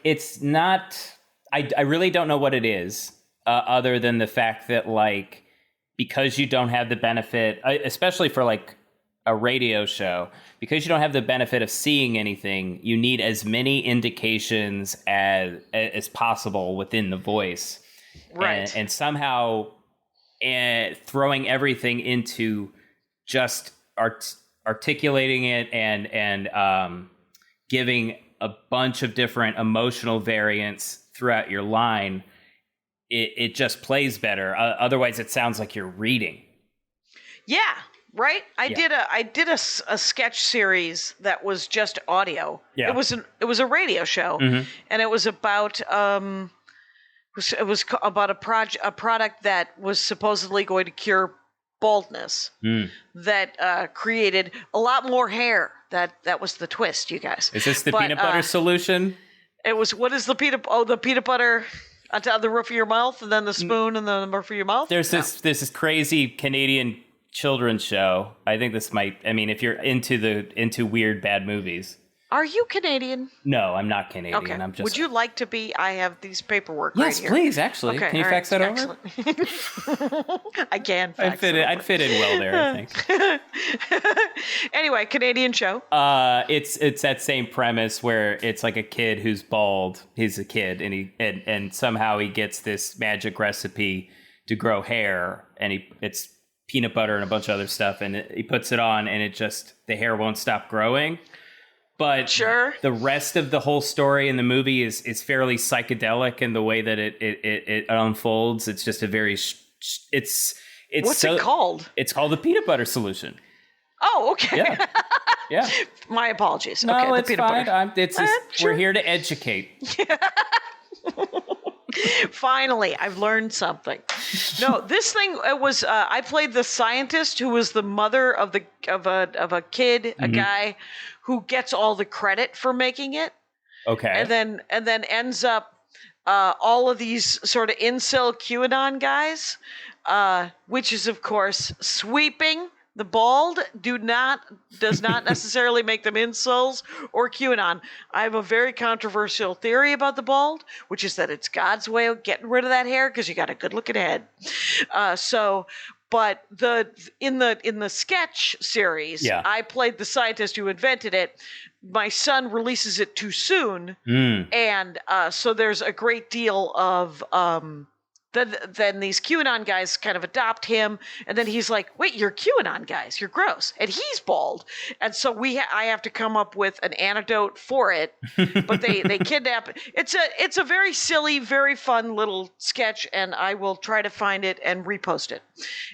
it's not. I really don't know what it is. other than the fact that, like, because you don't have the benefit, especially for like a radio show, because you don't have the benefit of seeing anything, you need as many indications as possible within the voice. Right. And somehow throwing everything into just articulating it and giving a bunch of different emotional variants throughout your line, it just plays better. Otherwise, it sounds like you're reading. Yeah. Right? I did a sketch series that was just audio. Yeah. It was a radio show, and it was about it was about a product that was supposedly going to cure baldness that created a lot more hair. That was the twist, you guys. Is this the peanut butter solution? It was, what is the peanut butter on top of the roof of your mouth, and then the spoon and the roof of your mouth? There's this crazy Canadian children's show. I think this might, I mean, if you're into weird bad movies. Are you Canadian? No, I'm not Canadian. Okay. I'm just. Would you like to be? I have these paperwork yes, right here. please, actually. Okay, can you fax that over? I can fax I'd fit in well there, I think. Anyway, Canadian show. It's that same premise where it's like a kid who's bald. He's a kid, and somehow he gets this magic recipe to grow hair, and it's peanut butter and a bunch of other stuff, and he puts it on, and the hair won't stop growing. But sure, the rest of the whole story in the movie is fairly psychedelic in the way that it unfolds. It's just a very it's what's it called? It's called the peanut butter solution. Oh, okay. Yeah. Yeah. My apologies. No, okay, it's fine. Sure. We're here to educate. Finally, I've learned something. No, this thing, it was I played the scientist who was the mother of a kid, a guy who gets all the credit for making it. Okay. And then ends up all of these sort of incel QAnon guys, which is of course sweeping. The bald does not necessarily make them incels or QAnon. I have a very controversial theory about the bald, which is that it's God's way of getting rid of that hair because you got a good looking head. But in the sketch series, I played the scientist who invented it. My son releases it too soon, and so there's a great deal of then these QAnon guys kind of adopt him, and then he's like, wait, you're QAnon guys, you're gross, and he's bald, and so I have to come up with an antidote for it, but they kidnap. It's a very silly, very fun little sketch, and I will try to find it and repost it.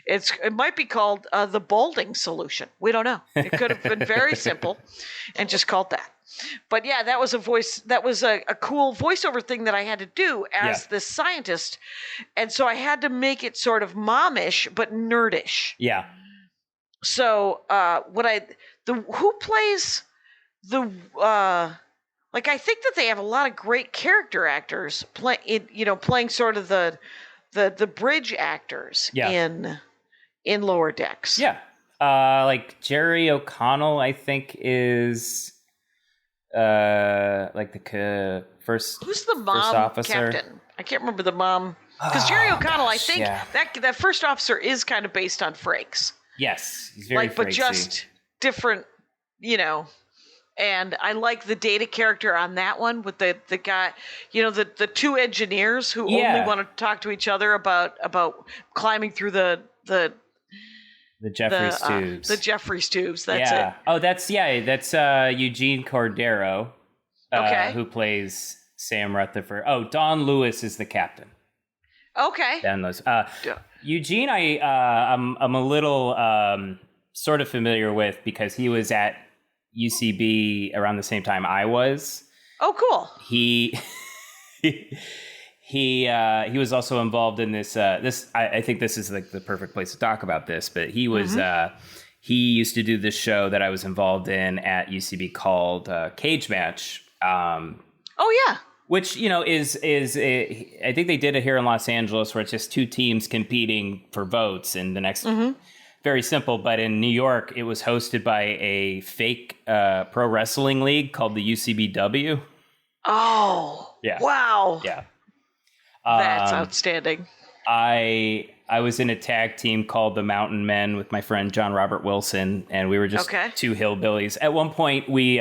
It might be called the balding solution. We don't know. It could have been very simple and just called that. But yeah, that was a cool voiceover thing that I had to do as this scientist. And so I had to make it sort of momish, but nerdish. Yeah. So, who plays the, I think that they have a lot of great character actors playing sort of the bridge actors in Lower Decks. Yeah. Like Jerry O'Connell, I think is, the first. Who's the mom officer? captain? I can't remember the mom. Because Jerry O'Connell, I think that first officer is kind of based on Frakes. Yes, he's very but just different, And I like the Data character on that one with the guy, the two engineers who only want to talk to each other about climbing through the Jeffries tubes. The Jeffries tubes. That's it. Oh, that's Eugene Cordero, who plays Sam Rutherford. Oh, Don Lewis is the captain. Okay. Don Lewis. Eugene, I'm a little sort of familiar with because he was at UCB around the same time I was. Oh, cool. He was also involved in this. I think this is like the perfect place to talk about this. But he was he used to do this show that I was involved in at UCB called Cage Match. Oh yeah. Which is I think they did it here in Los Angeles where it's just two teams competing for votes, and the next very simple. But in New York, it was hosted by a fake pro wrestling league called the UCBW. Oh. Yeah. Wow. Yeah. That's outstanding. I was in a tag team called the Mountain Men with my friend John Robert Wilson, and we were just two hillbillies. At one point, we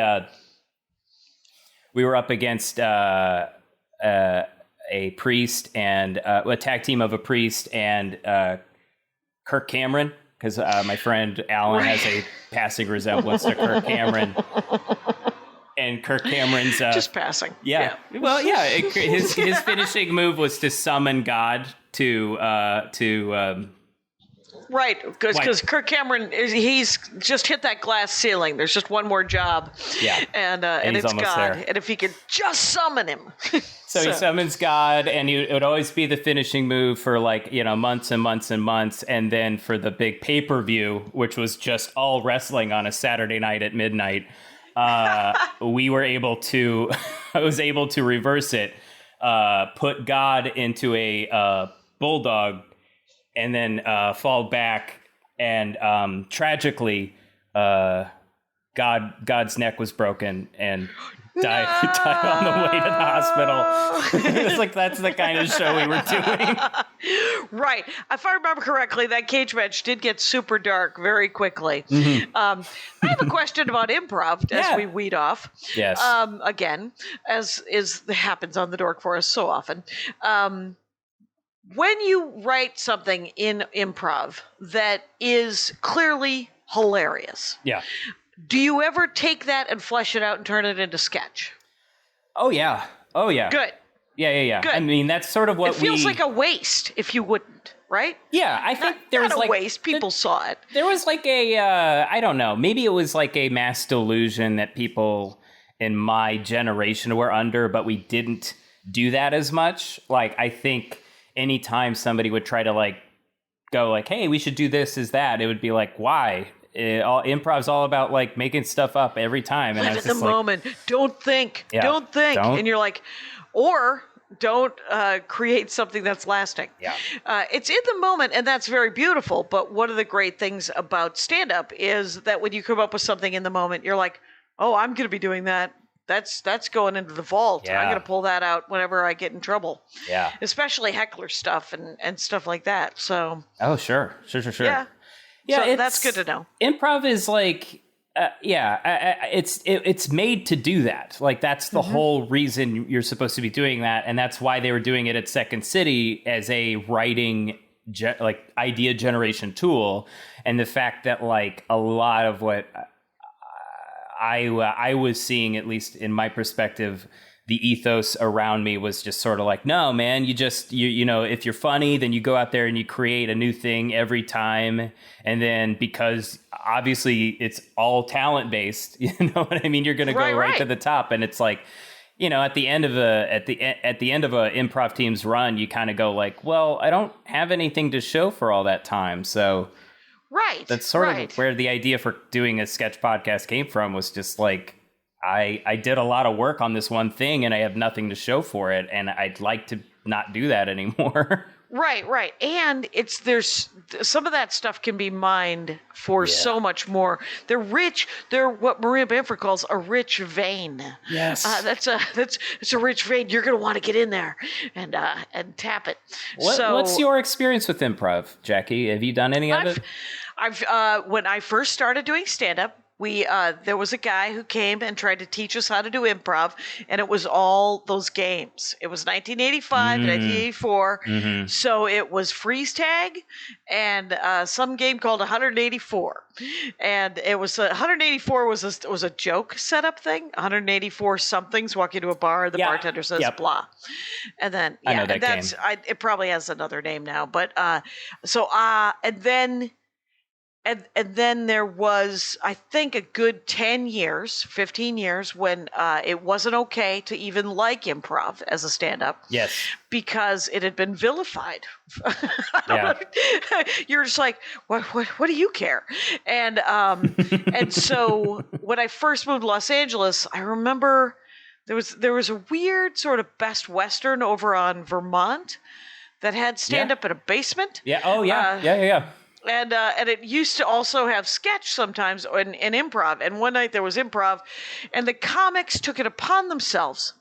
were up against a priest and a tag team of a priest and Kirk Cameron, because my friend Alan has a passing resemblance to Kirk Cameron. And Kirk Cameron's just passing. Yeah. Well, yeah. His finishing move was to summon God to right, because Kirk Cameron he's just hit that glass ceiling. There's just one more job. Yeah. And it's God. There. And if he could just summon him. So he summons God, and it would always be the finishing move for months and months and months. And then for the big pay-per-view, which was just all wrestling on a Saturday night at midnight, we were able to, I was able to reverse it, put God into a bulldog, and then fall back. And tragically, God's neck was broken and died on the way to the hospital. It's like, that's the kind of show we were doing. Right. If I remember correctly, that cage match did get super dark very quickly. Mm-hmm. I have a question about improv as we weed off. Yes. Again, as happens on the Dork Forest so often. When you write something in improv that is clearly hilarious. Yeah. Do you ever take that and flesh it out and turn it into sketch? Oh, yeah. Good. Yeah. Good. I mean, that's sort of what it feels like a waste if you wouldn't, right? Yeah, I think there was not a waste. People saw it. There was like a, I don't know, maybe it was like a mass delusion that people in my generation were under, but we didn't do that as much. Like, I think anytime somebody would try to go hey, we should do this, is that, it would be like, why? Improv's all about making stuff up every time. And live in the moment. Don't think. Yeah, don't think. And you're like, or don't create something that's lasting. Yeah. It's in the moment, and that's very beautiful. But one of the great things about stand-up is that when you come up with something in the moment, you're like, oh, I'm going to be doing that. That's going into the vault. Yeah. I'm going to pull that out whenever I get in trouble. Yeah. Especially heckler stuff and stuff like that. So. Oh, sure. Yeah, so that's good to know. Improv is it's made to do that. That's the whole reason you're supposed to be doing that, and that's why they were doing it at Second City as a writing idea generation tool. And the fact that a lot of what I was seeing, at least in my perspective, the ethos around me was just sort of no, man, you if you're funny, then you go out there and you create a new thing every time. And then, because obviously it's all talent based, you know what I mean? You're going to go right to the top. And it's at the end of a improv team's run, you kind of go well, I don't have anything to show for all that time. So that's sort of where the idea for doing a sketch podcast came from, was just I did a lot of work on this one thing and I have nothing to show for it, and I'd like to not do that anymore. Right. And there's some of that stuff can be mined for so much more. They're rich. They're what Maria Bamford calls a rich vein. Yes. That's a rich vein. You're going to want to get in there and tap it. What's your experience with improv, Jackie? Have you done any of it? I've when I first started doing stand-up, there was a guy who came and tried to teach us how to do improv, and it was all those games. It was 1985, 1984, so it was freeze tag and some game called 184, and it was 184 was a joke setup thing. 184 somethings walk into a bar, the bartender says blah, and then I know that game. It probably has another name now, but And then there was, I think, a good 10 years, 15 years when it wasn't okay to even like improv as a stand-up. Yes. Because it had been vilified. You're just like, what do you care? And so when I first moved to Los Angeles, I remember there was a weird sort of Best Western over on Vermont that had stand-up in a basement. Yeah. Oh, yeah. Yeah. And it used to also have sketch sometimes and improv. And one night there was improv, and the comics took it upon themselves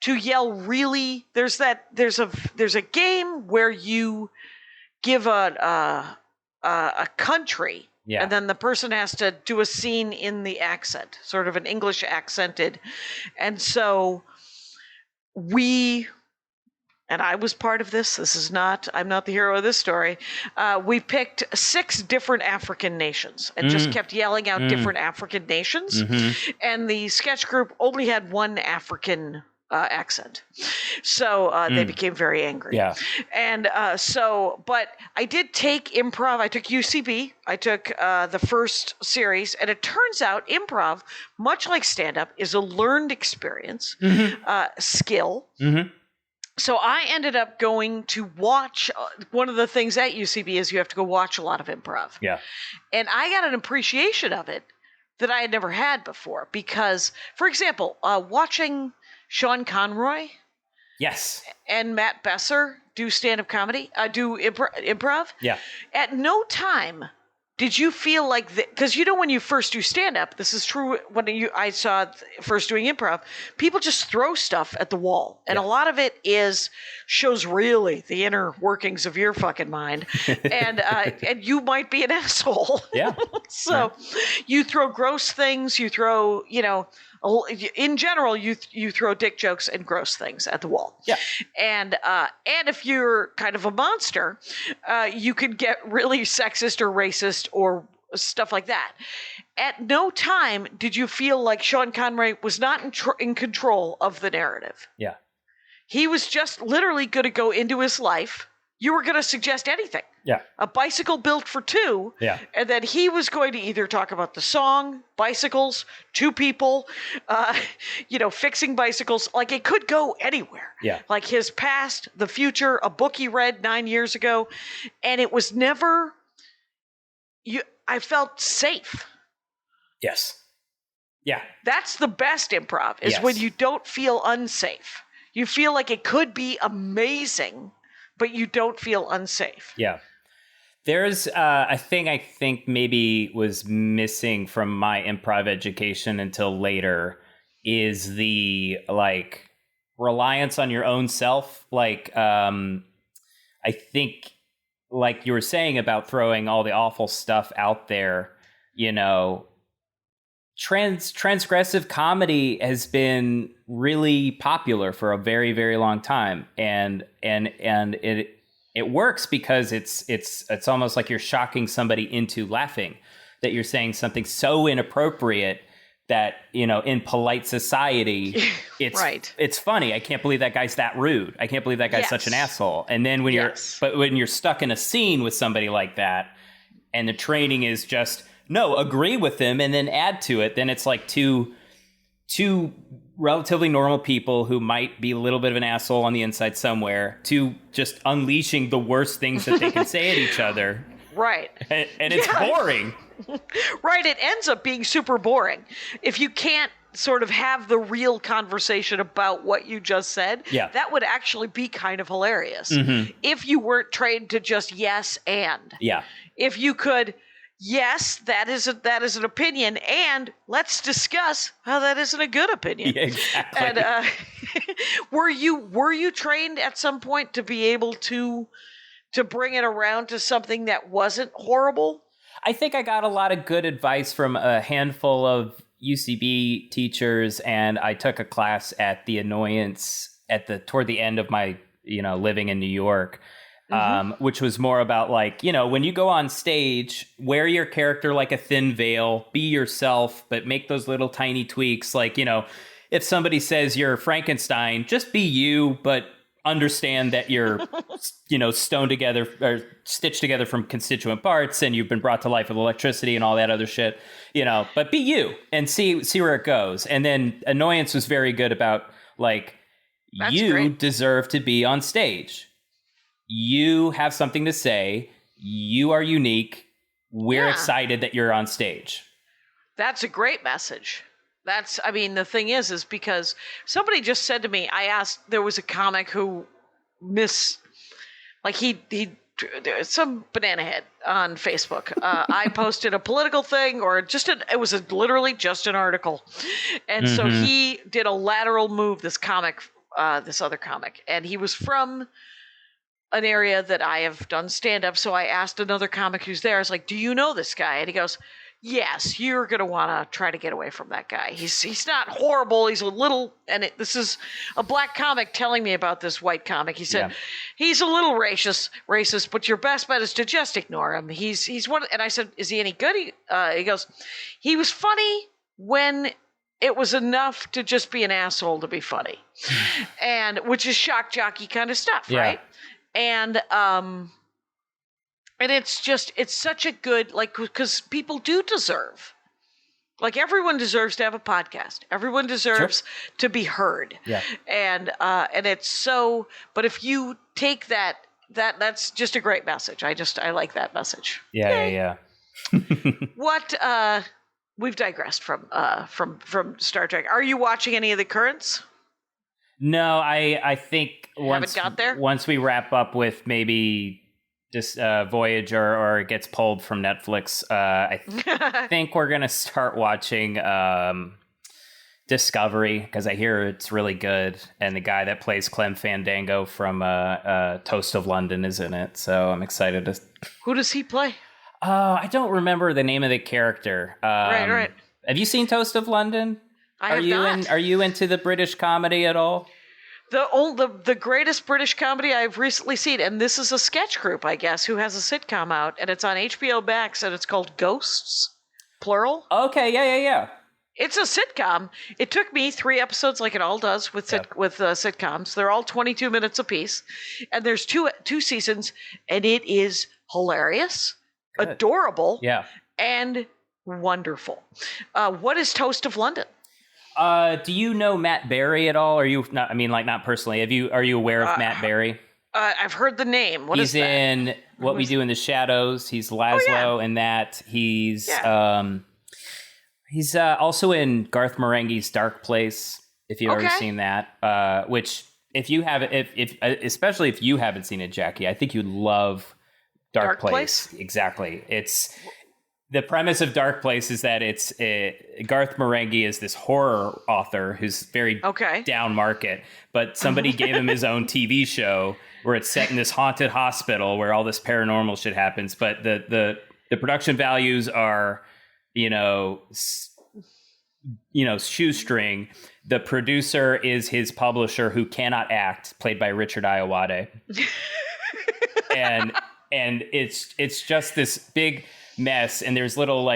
to yell really. There's a game where you give a country, Yeah. and then the person has to do a scene in the accent, sort of an English accented. And so and I was part of this. I'm not the hero of this story. We picked 6 different African nations and just kept yelling out different African nations. And the sketch group only had one African accent. So they became very angry. Yeah. And but I did take improv. I took UCB. I took the first series. And it turns out improv, much like stand-up, is a learned experience, skill. So I ended up going to watch. One of the things at UCB is you have to go watch a lot of improv. Yeah. And I got an appreciation of it that I had never had before. Because, for example, watching Sean Conroy Yes. and Matt Besser do stand-up comedy, do improv. Yeah. At no time did you feel like that, because when you first do stand-up, this is true when I saw first doing improv, people just throw stuff at the wall. And a lot of it shows really the inner workings of your fucking mind. And you might be an asshole. Yeah. So you throw gross things, you throw, in general, you throw dick jokes and gross things at the wall. Yeah. And if you're kind of a monster, you can get really sexist or racist or stuff like that. At no time did you feel like Sean Conroy was not in control of the narrative. Yeah. He was just literally going to go into his life. You were going to suggest anything. Yeah. A bicycle built for 2. Yeah. And then he was going to either talk about the song, bicycles, 2 people, fixing bicycles. Like, it could go anywhere. Yeah. Like his past, the future, a book he read 9 years ago. And it was never, I felt safe. Yes. Yeah. That's the best improv, is when you don't feel unsafe. You feel like it could be amazing, but you don't feel unsafe. Yeah. There's a thing I think maybe was missing from my improv education until later is the reliance on your own self. I think like you were saying about throwing all the awful stuff out there, transgressive comedy has been really popular for a very, very long time. And it works because it's almost like you're shocking somebody into laughing, that you're saying something so inappropriate that, in polite society, it's funny. I can't believe that guy's that rude. I can't believe that guy's such an asshole. And then when you're stuck in a scene with somebody like that, and the training is just, no, agree with them and then add to it, then it's like two relatively normal people who might be a little bit of an asshole on the inside somewhere, to just unleashing the worst things that they can say at each other. Right. And it's boring. Right. It ends up being super boring. If you can't sort of have the real conversation about what you just said, that would actually be kind of hilarious. If you weren't trained to just yes and. Yeah. If you could, yes, that is an opinion, and let's discuss how that isn't a good opinion. Yeah, exactly. And were you trained at some point to be able to bring it around to something that wasn't horrible? I think I got a lot of good advice from a handful of UCB teachers, and I took a class at The Annoyance toward the end of my living in New York. Which was more about when you go on stage, wear your character like a thin veil, be yourself, but make those little tiny tweaks. If somebody says you're Frankenstein, just be you, but understand that you're, stoned together or stitched together from constituent parts, and you've been brought to life with electricity and all that other shit, but be you and see where it goes. And then Annoyance was very good about you great. Deserve to be on stage. You have something to say. You are unique. We're excited that you're on stage. That's a great message. The thing is because somebody just said to me, there was a comic who some banana head on Facebook. I posted a political thing it was literally just an article. And so he did a lateral move, this comic, this other comic, and he was from an area that I have done stand-up. So I asked another comic who's there. I was like, "Do you know this guy?" And he goes, "Yes, you're gonna want to try to get away from that guy. He's not horrible. He's a little." And this is a black comic telling me about this white comic. He said, "He's a little racist, but your best bet is to just ignore him. He's one." And I said, "Is he any good?" He goes, "He was funny when it was enough to just be an asshole to be funny," and which is shock jockey kind of stuff, right? And it's such a good, like, because people do deserve, like, everyone deserves to have a podcast. Everyone deserves to be heard. Yeah. And it's so, but if you take that's just a great message. I like that message. Yeah. What, we've digressed from Star Trek. Are you watching any of the currents? No, I think Haven't got there? Once we wrap up with maybe just Voyager, or it gets pulled from Netflix, I think we're gonna start watching Discovery, because I hear it's really good, and the guy that plays Clem Fandango from Toast of London is in it, so I'm excited to. Who does he play? I don't remember the name of the character. Right. Have you seen Toast of London? I have not. Are you into the British comedy at all? The greatest British comedy I've recently seen, and this is a sketch group, I guess, who has a sitcom out, and it's on HBO Max, and it's called Ghosts, plural. Okay, yeah. It's a sitcom. It took me 3 episodes, like it all does with sitcoms. They're all 22 minutes apiece, and there's two seasons, and it is hilarious, adorable, and wonderful. What is Toast of London? Do you know Matt Berry at all? Are you not? I mean, like, not personally. Are you aware of Matt Berry? I've heard the name. What is that? He's in What We Do in the Shadows. He's Laszlo in that. He's also in Garth Marenghi's Dark Place. If you've ever seen that, which if you haven't, especially if you haven't seen it, Jackie, I think you'd love Dark Place. Exactly. The premise of Dark Place is that it's Garth Marenghi is this horror author who's very down market, but somebody gave him his own TV show where it's set in this haunted hospital where all this paranormal shit happens. But the production values are, shoestring. The producer is his publisher, who cannot act, played by Richard Ayoade. and it's just this big mess, and there's little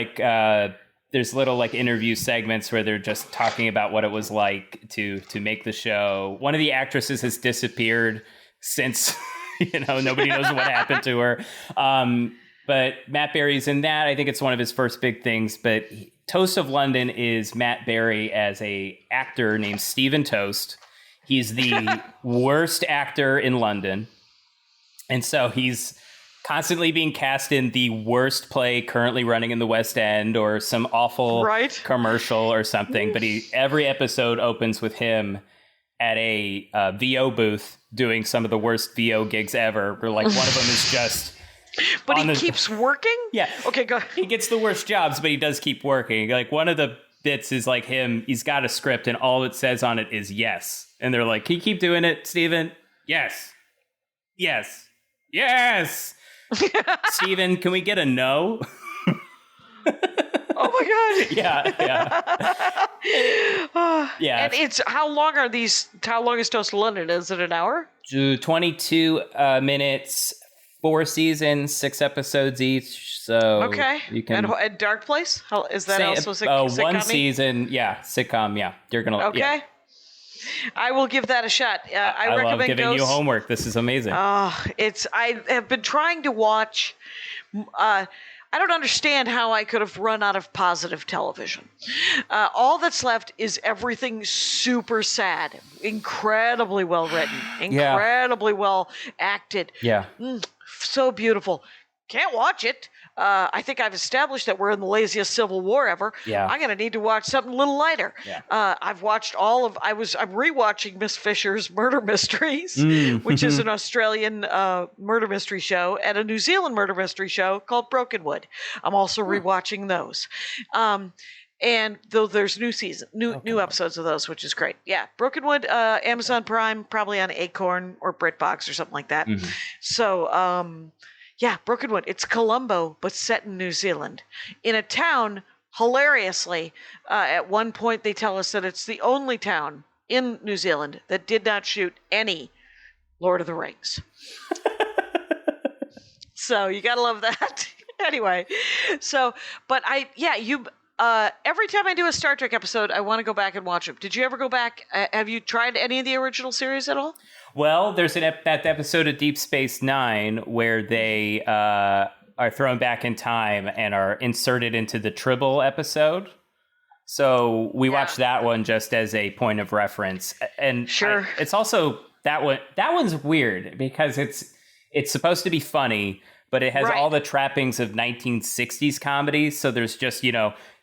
interview segments where they're just talking about what it was like to make the show. One of the actresses has disappeared since nobody knows what happened to her, but Matt Berry's in that. I think it's one of his first big things. But Toast of London is Matt Berry as a actor named Stephen Toast. He's the worst actor in London, and so he's constantly being cast in the worst play currently running in the West End, or some awful commercial or something. But every episode opens with him at a VO booth doing some of the worst VO gigs ever. Where, like, one of them is just. But he keeps working? Yeah. Okay, go ahead. He gets the worst jobs, but he does keep working. Like, one of the bits is like he's got a script, and all it says on it is yes. And they're like, "Can you keep doing it, Steven?" Yes. Yes. Yes. Steven, can we get a no? Oh my God. Yeah. And it's, how long is Toast of London? Is it an hour? 22 minutes, 4 seasons, 6 episodes each. So you can. And Dark Place? How is that also sitcom? 1 season, sitcom, You're gonna okay. I will give that a shot. I recommend love giving you homework. This is amazing. I have been trying to watch. I don't understand how I could have run out of positive television. All that's left is everything super sad, incredibly well written, incredibly well acted. Yeah. So beautiful. Can't watch it. I think I've established that we're in the laziest Civil War ever. Yeah. I'm going to need to watch something a little lighter. Yeah. I've watched I'm rewatching Miss Fisher's Murder Mysteries, which is an Australian murder mystery show, and a New Zealand murder mystery show called Brokenwood. I'm also rewatching those. And though there's new episodes of those, which is great. Yeah, Brokenwood, Amazon Prime, probably on Acorn or BritBox or something like that. So, yeah, Brokenwood. It's Colombo, but set in New Zealand, in a town. Hilariously, at one point they tell us that it's the only town in New Zealand that did not shoot any Lord of the Rings. So you gotta love that. Anyway, so but every time I do a Star Trek episode, I want to go back and watch it. Did you ever go back? Have you tried any of the original series at all? Well, there's that episode of Deep Space Nine where they are thrown back in time and are inserted into the Tribble episode. So we watched that one just as a point of reference. And sure, it's also that one. That one's weird because it's supposed to be funny, but it has all the trappings of 1960s comedy. So there's just,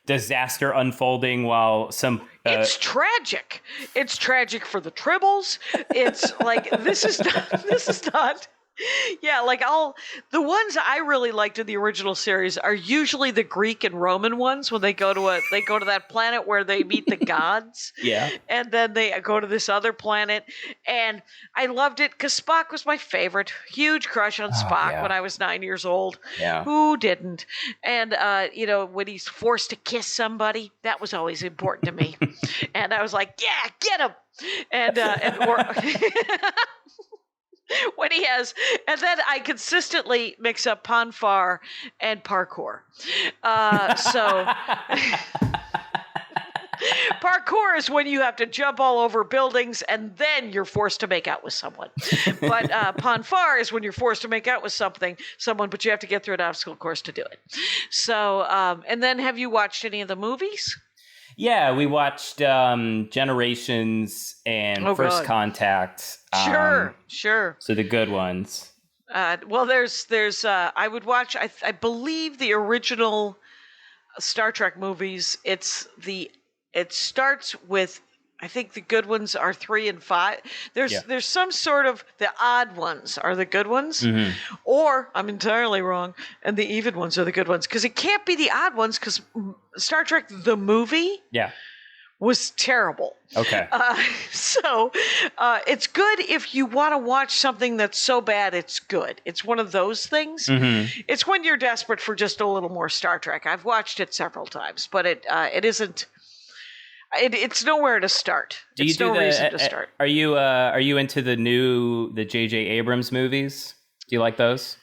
disaster unfolding while some... it's tragic. It's tragic for the Tribbles. It's like, this is not... Yeah, like the ones I really liked in the original series are usually the Greek and Roman ones when they go to that planet where they meet the gods. Yeah. And then they go to this other planet. And I loved it because Spock was my favorite. Huge crush on Spock when I was 9 years old. Yeah. Who didn't? And when he's forced to kiss somebody, that was always important to me. And I was like, yeah, get him. When he has, and then I consistently mix up Ponfar and parkour. So parkour is when you have to jump all over buildings and then you're forced to make out with someone. But Ponfar is when you're forced to make out with someone, but you have to get through an obstacle course to do it. So, and then have you watched any of the movies? Yeah, we watched Generations and First Contact. Sure. So the good ones. Well, there's I would watch, I believe the original Star Trek movies, it starts with, I think the good ones are 3 and 5. There's some sort of, the odd ones are the good ones, or I'm entirely wrong, and the even ones are the good ones, because it can't be the odd ones, because Star Trek the movie was terrible. Okay. So it's good if you want to watch something that's so bad it's good. It's one of those things. It's when you're desperate for just a little more Star Trek. I've watched it several times, but it isn't. It's nowhere to start. It's no reason to start. Are you into the J.J. Abrams movies? Do you like those?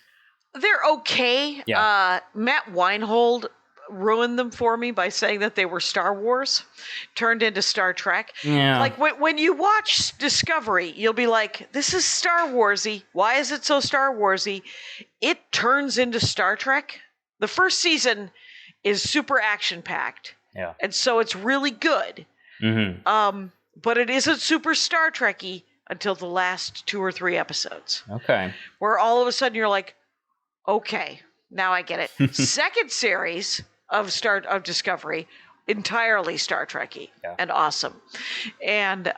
They're okay. Yeah. Matt Weinhold ruined them for me by saying that they were Star Wars turned into Star Trek. Yeah. Like when you watch Discovery, you'll be like, this is Star Warsy. Why is it so Star Warsy? It turns into Star Trek. The first season is super action-packed. Yeah. And so it's really good. But it isn't super Star Trek-y until the last 2 or 3 episodes. Okay. Where all of a sudden you're like, okay, now I get it. Second series of Discovery, entirely Star Trek-y and awesome. And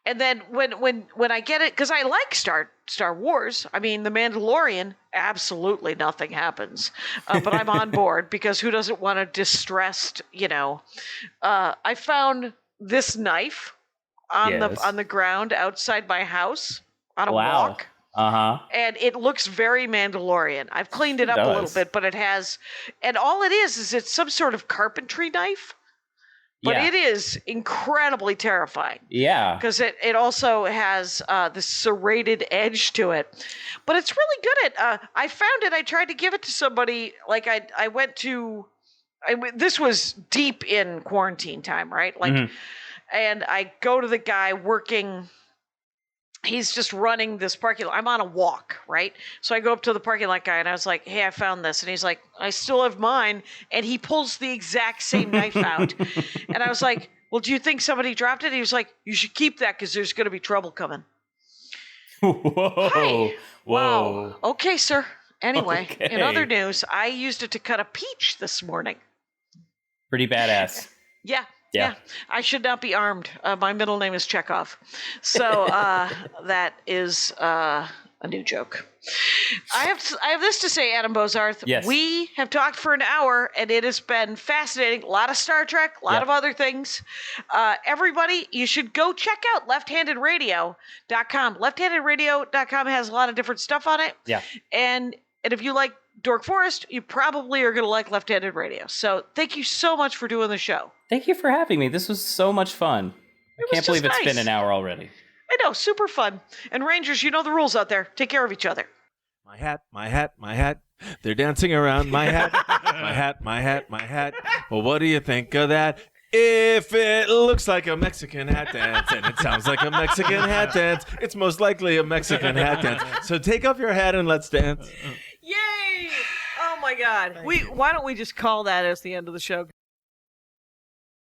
then when I get it, because I like Star Wars. I mean, The Mandalorian, absolutely nothing happens. But I'm on board because who doesn't want a distressed, I found this knife on the ground outside my house on a walk. And it looks very Mandalorian. I've cleaned it up a little bit, but it has, and all it is it's some sort of carpentry knife. But it is incredibly terrifying. Yeah. Because it also has this serrated edge to it. But it's really good at, I found it, I tried to give it to somebody, like I went to, this was deep in quarantine time, right? Like, and I go to the guy working, he's just running this parking lot. I'm on a walk, right? So I go up to the parking lot guy and I was like, hey, I found this. And he's like, I still have mine. And he pulls the exact same knife out. And I was like, well, do you think somebody dropped it? He was like, you should keep that because there's going to be trouble coming. Whoa. Hi. Whoa. Wow. Okay, sir. Anyway, in other news, I used it to cut a peach this morning. Pretty badass. Yeah, I should not be armed. My middle name is Chekhov. So that is a new joke. I have this to say, Adam Bozarth. Yes. We have talked for an hour, and it has been fascinating. A lot of Star Trek, a lot of other things. Everybody, you should go check out lefthandedradio.com. Lefthandedradio.com has a lot of different stuff on it. Yeah. And if you like Dork Forest, you probably are going to like Left-Handed Radio. So thank you so much for doing the show. Thank you for having me. This was so much fun. I can't believe it's been an hour already. I know, super fun. And Rangers, you know the rules out there. Take care of each other. My hat, my hat, my hat. They're dancing around my hat. My hat, my hat, my hat. Well, what do you think of that? If it looks like a Mexican hat dance and it sounds like a Mexican hat dance, it's most likely a Mexican hat dance. So take off your hat and let's dance. Yay! Oh my God. Why don't we just call that as the end of the show?